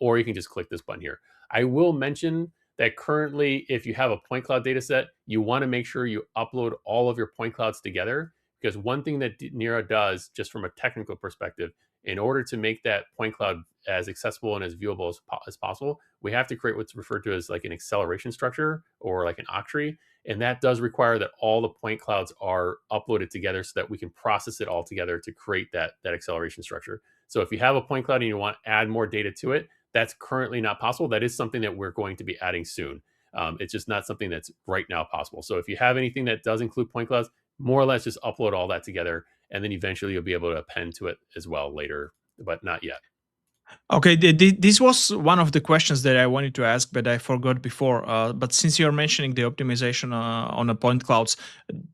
[SPEAKER 2] Or you can just click this button here. I will mention that currently, if you have a point cloud data set, you want to make sure you upload all of your point clouds together. Because one thing that Nira does, just from a technical perspective, in order to make that point cloud as accessible and as viewable as possible, we have to create what's referred to as like an acceleration structure or like an octree. And that does require that all the point clouds are uploaded together so that we can process it all together to create that acceleration structure. So if you have a point cloud and you want to add more data to it, that's currently not possible. That is something that we're going to be adding soon. It's just not something that's right now possible. So if you have anything that does include point clouds, more or less just upload all that together, and then eventually you'll be able to append to it as well later, but not yet.
[SPEAKER 1] Okay, this was one of the questions that I wanted to ask, but I forgot before. But since you're mentioning the optimization on the point clouds,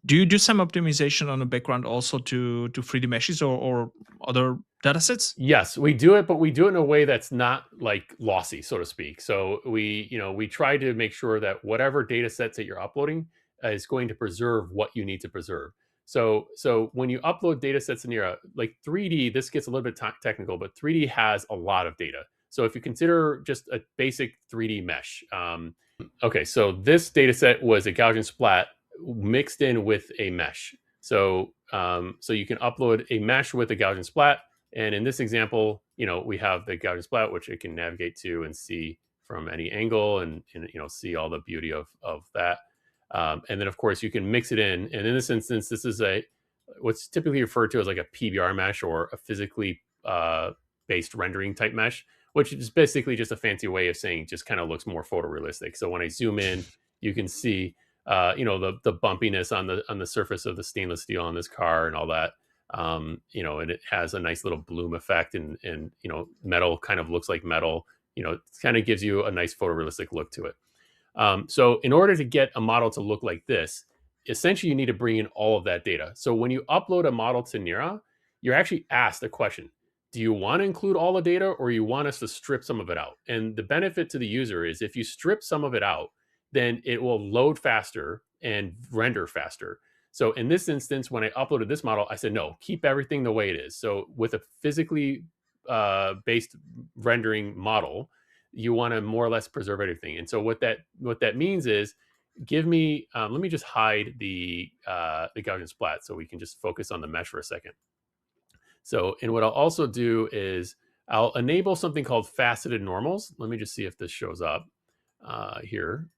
[SPEAKER 1] do you do some optimization on the background also to 3D meshes or other datasets?
[SPEAKER 2] Yes, we do it, but we do it in a way that's not like lossy, so to speak. So we try to make sure that whatever data sets that you're uploading is going to preserve what you need to preserve. So when you upload data sets in Nira, like 3D, this gets a little bit technical, but 3D has a lot of data. So if you consider just a basic 3D mesh, okay, so this data set was a Gaussian splat mixed in with a mesh. So you can upload a mesh with a Gaussian splat. And in this example, we have the Gaussian splat, which it can navigate to and see from any angle and see all the beauty of that. And then, of course, you can mix it in. And in this instance, this is what's typically referred to as like a PBR mesh or a physically based rendering type mesh, which is basically just a fancy way of saying just kind of looks more photorealistic. So when I zoom in, you can see the bumpiness on the surface of the stainless steel on this car and all that. And it has a nice little bloom effect, and metal kind of looks like metal. It kind of gives you a nice photorealistic look to it. So in order to get a model to look like this, essentially you need to bring in all of that data. So when you upload a model to Nira, you're actually asked a question. Do you want to include all the data, or you want us to strip some of it out? And the benefit to the user is if you strip some of it out, then it will load faster and render faster. So in this instance, when I uploaded this model, I said, no, keep everything the way it is. So with a physically based rendering model, you want to more or less preserve everything. And so what that means is, give me let me just hide the Gaussian splat so we can just focus on the mesh for a second. So, and what I'll also do is I'll enable something called faceted normals. Let me just see if this shows up here.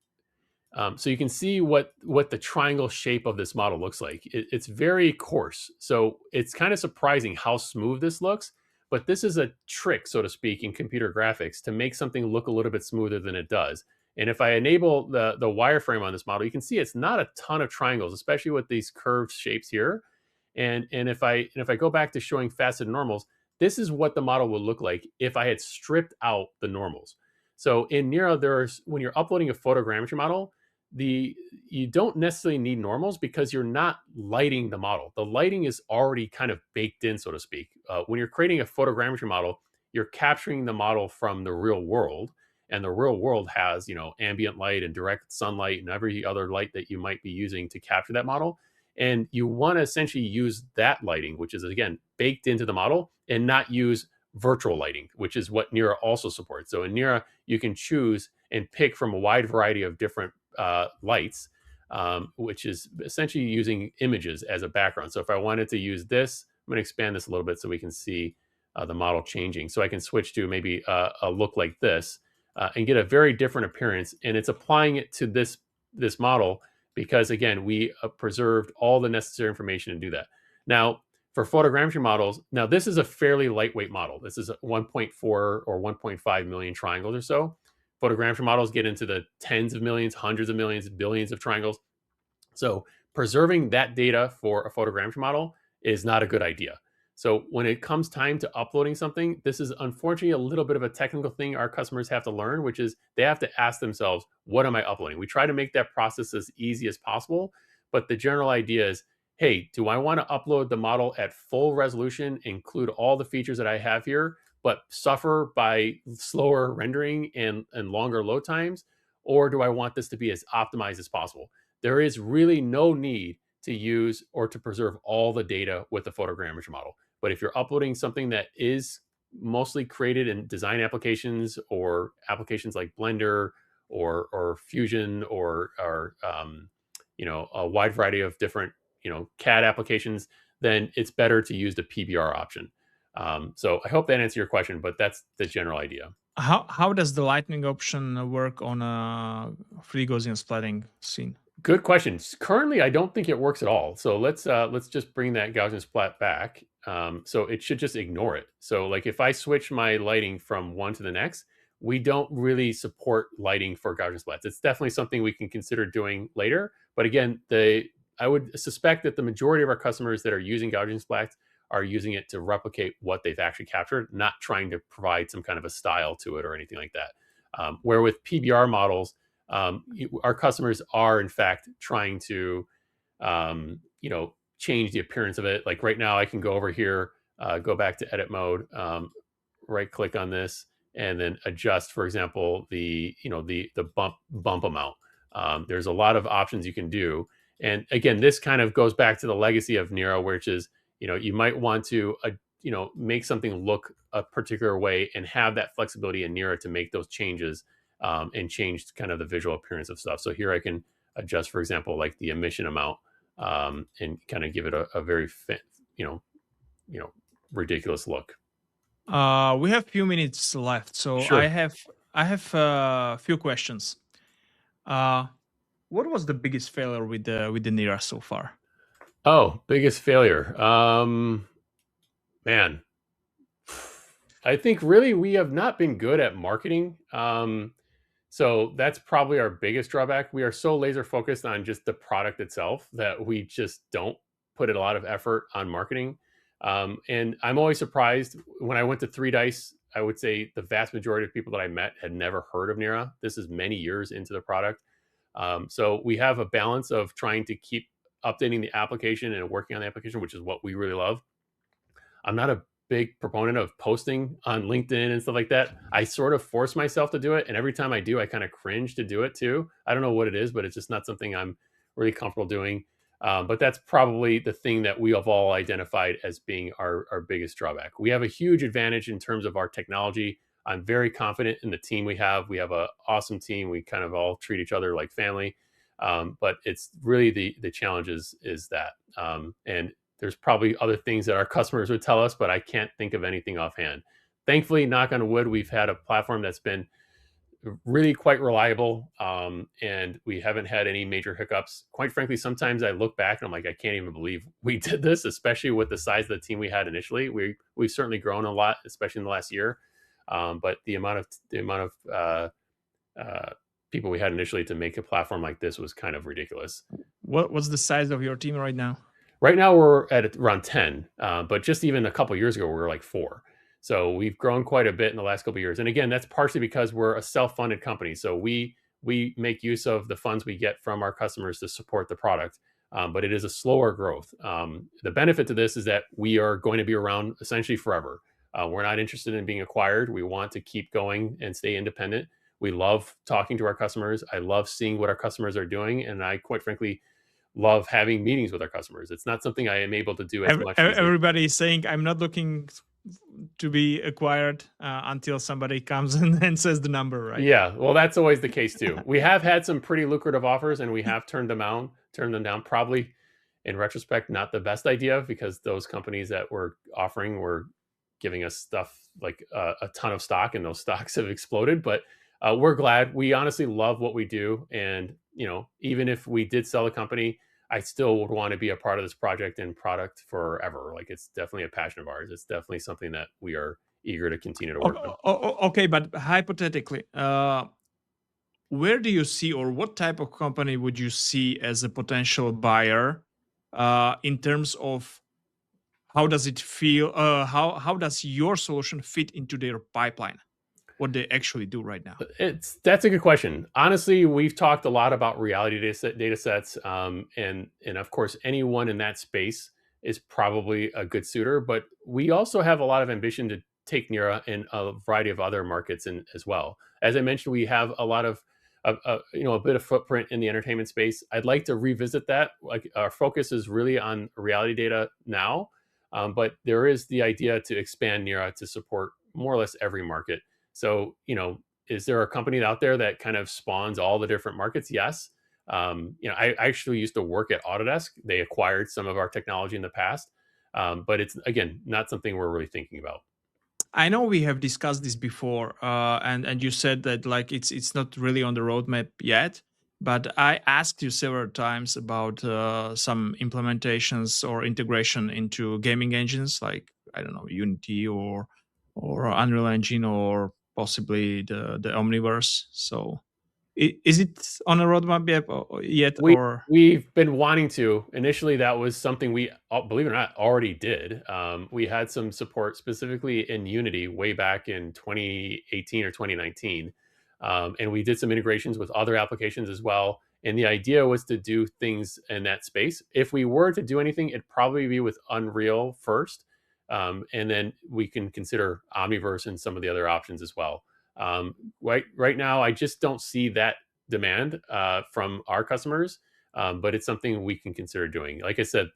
[SPEAKER 2] So you can see what the triangle shape of this model looks like. It's very coarse. So it's kind of surprising how smooth this looks. But this is a trick, so to speak, in computer graphics to make something look a little bit smoother than it does. And if I enable the wireframe on this model, you can see it's not a ton of triangles, especially with these curved shapes here. And if I go back to showing faceted normals, this is what the model would look like if I had stripped out the normals. So in Nira, when you're uploading a photogrammetry model, you don't necessarily need normals because you're not lighting the model. The lighting is already kind of baked in, so to speak. When you're creating a photogrammetry model, you're capturing the model from the real world, and the real world has ambient light and direct sunlight and every other light that you might be using to capture that model. And you want to essentially use that lighting, which is again baked into the model, and not use virtual lighting, which is what Nira also supports. So in Nira, you can choose and pick from a wide variety of different lights, which is essentially using images as a background. So if I wanted to use this, I'm going to expand this a little bit so we can see the model changing. So I can switch to maybe a look like this and get a very different appearance. And it's applying it to this model because, again, we preserved all the necessary information to do that. Now, for photogrammetry models, now this is a fairly lightweight model. This is 1.4 or 1.5 million triangles or so. Photogrammetry models get into the tens of millions, hundreds of millions, billions of triangles. So preserving that data for a photogrammetry model is not a good idea. So when it comes time to uploading something, this is unfortunately a little bit of a technical thing our customers have to learn, which is they have to ask themselves, what am I uploading? We try to make that process as easy as possible, but the general idea is, hey, do I want to upload the model at full resolution, include all the features that I have here, but suffer by slower rendering and longer load times? Or do I want this to be as optimized as possible? There is really no need to use or to preserve all the data with the photogrammetry model. But if you're uploading something that is mostly created in design applications or applications like Blender or Fusion or a wide variety of different CAD applications, then it's better to use the PBR option. So I hope that answers your question, but that's the general idea.
[SPEAKER 1] How does the lightning option work on a free Gaussian splatting scene?
[SPEAKER 2] Good questions. Currently, I don't think it works at all. So let's just bring that Gaussian splat back. So it should just ignore it. So like if I switch my lighting from one to the next, we don't really support lighting for Gaussian splats. It's definitely something we can consider doing later. But again, I would suspect that the majority of our customers that are using Gaussian splats are using it to replicate what they've actually captured, not trying to provide some kind of a style to it or anything like that. Where with PBR models, our customers are in fact trying to change the appearance of it. Like right now I can go over here, go back to edit mode, right click on this, and then adjust, for example, the bump amount. There's a lot of options you can do, and again, this kind of goes back to the legacy of Nira, which is you might want to make something look a particular way and have that flexibility in Nira to make those changes and change kind of the visual appearance of stuff. So here I can adjust, for example, like the emission amount and kind of give it a very ridiculous look.
[SPEAKER 1] We have few minutes left, so
[SPEAKER 2] Sure.
[SPEAKER 1] I have a few questions. What was the biggest failure with the Nira so far?
[SPEAKER 2] Oh, biggest failure. Man, I think really we have not been good at marketing. So that's probably our biggest drawback. We are so laser focused on just the product itself that we just don't put a lot of effort on marketing. And I'm always surprised when I went to 3Dice. I would say the vast majority of people that I met had never heard of Nira. This is many years into the product. So we have a balance of trying to keep updating the application and working on the application, which is what we really love. I'm not a big proponent of posting on LinkedIn and stuff like that. I sort of force myself to do it. And every time I do, I kind of cringe to do it too. I don't know what it is, but it's just not something I'm really comfortable doing. But that's probably the thing that we have all identified as being our biggest drawback. We have a huge advantage in terms of our technology. I'm very confident in the team we have. We have an awesome team. We kind of all treat each other like family. But it's really the challenge is that. And there's probably other things that our customers would tell us, but I can't think of anything offhand. Thankfully, knock on wood, we've had a platform that's been really quite reliable, and we haven't had any major hiccups. Quite frankly, sometimes I look back and I'm like, I can't even believe we did this, especially with the size of the team we had initially. We've certainly grown a lot, especially in the last year. But the amount of people we had initially to make a platform like this was kind of ridiculous.
[SPEAKER 1] What's the size of your team right now?
[SPEAKER 2] Right now we're at around 10, but just even a couple of years ago we were like 4. So we've grown quite a bit in the last couple of years. And again, that's partially because we're a self-funded company. So we we make use of the funds we get from our customers to support the product. But it is a slower growth. The benefit to this is that we are going to be around essentially forever. We're not interested in being acquired. We want to keep going and stay independent. We love talking to our customers. I love seeing what our customers are doing. And I, quite frankly, love having meetings with our customers. It's not something I am able to do as much these days.
[SPEAKER 1] Everybody is saying I'm not looking to be acquired until somebody comes and says the number, right?
[SPEAKER 2] Yeah, well, that's always the case too. We have had some pretty lucrative offers, and we have turned them down. Probably, in retrospect, not the best idea because those companies that were offering were giving us stuff like a ton of stock, and those stocks have exploded. But we're glad. We honestly love what we do, and even if we did sell the company, I still would want to be a part of this project and product forever. Like it's definitely a passion of ours. It's definitely something that we are eager to continue to work on.
[SPEAKER 1] Okay, but hypothetically, where do you see, or what type of company would you see as a potential buyer in terms of how does it feel? How does your solution fit into their pipeline? What they actually do right now?
[SPEAKER 2] That's a good question. Honestly, we've talked a lot about reality data sets, and of course, anyone in that space is probably a good suitor. But we also have a lot of ambition to take Nira in a variety of other markets as well. As I mentioned, we have a lot of a bit of footprint in the entertainment space. I'd like to revisit that. Like our focus is really on reality data now, but there is the idea to expand Nira to support more or less every market. So, is there a company out there that kind of spawns all the different markets? Yes. I actually used to work at Autodesk. They acquired some of our technology in the past, but it's again not something we're really thinking about.
[SPEAKER 1] I know we have discussed this before, and you said that like it's not really on the roadmap yet. But I asked you several times about some implementations or integration into gaming engines, like I don't know Unity or Unreal Engine or possibly the Omniverse. So is it on a roadmap yet
[SPEAKER 2] We
[SPEAKER 1] or?
[SPEAKER 2] we've been wanting to. Initially, that was something we, believe it or not, already did. We had some support specifically in Unity way back in 2018 or 2019, and we did some integrations with other applications as well. And the idea was to do things in that space. If we were to do anything, it'd probably be with Unreal first, and then we can consider Omniverse and some of the other options as well. Right now, I just don't see that demand from our customers, but it's something we can consider doing. Like I said,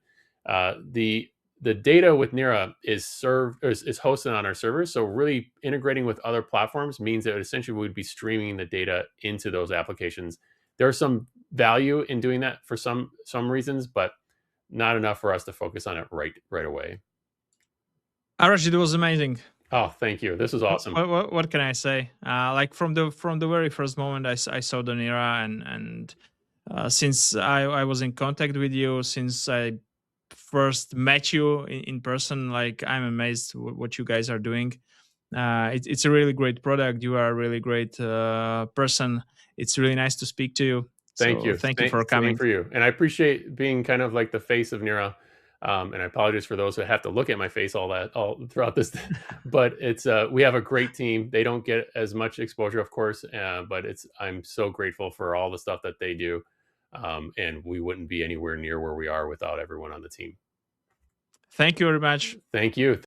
[SPEAKER 2] the data with Nira is served or is hosted on our servers. So really integrating with other platforms means that essentially we would be streaming the data into those applications. There's some value in doing that for some reasons, but not enough for us to focus on it right away.
[SPEAKER 1] Arash, it was amazing.
[SPEAKER 2] Oh, thank you. This is awesome.
[SPEAKER 1] What can I say? Like from the very first moment I saw the Nira, and since I was in contact with you, since I first met you in person, like I'm amazed what you guys are doing. It's a really great product. You are a really great person. It's really nice to speak to you.
[SPEAKER 2] Thank
[SPEAKER 1] So
[SPEAKER 2] you.
[SPEAKER 1] thank you for
[SPEAKER 2] Same
[SPEAKER 1] coming.
[SPEAKER 2] for you. And I appreciate being kind of like the face of Nira. And I apologize for those who have to look at my face all throughout this. But it's we have a great team. They don't get as much exposure, of course, but I'm so grateful for all the stuff that they do. And we wouldn't be anywhere near where we are without everyone on the team.
[SPEAKER 1] Thank you very much.
[SPEAKER 2] Thank you.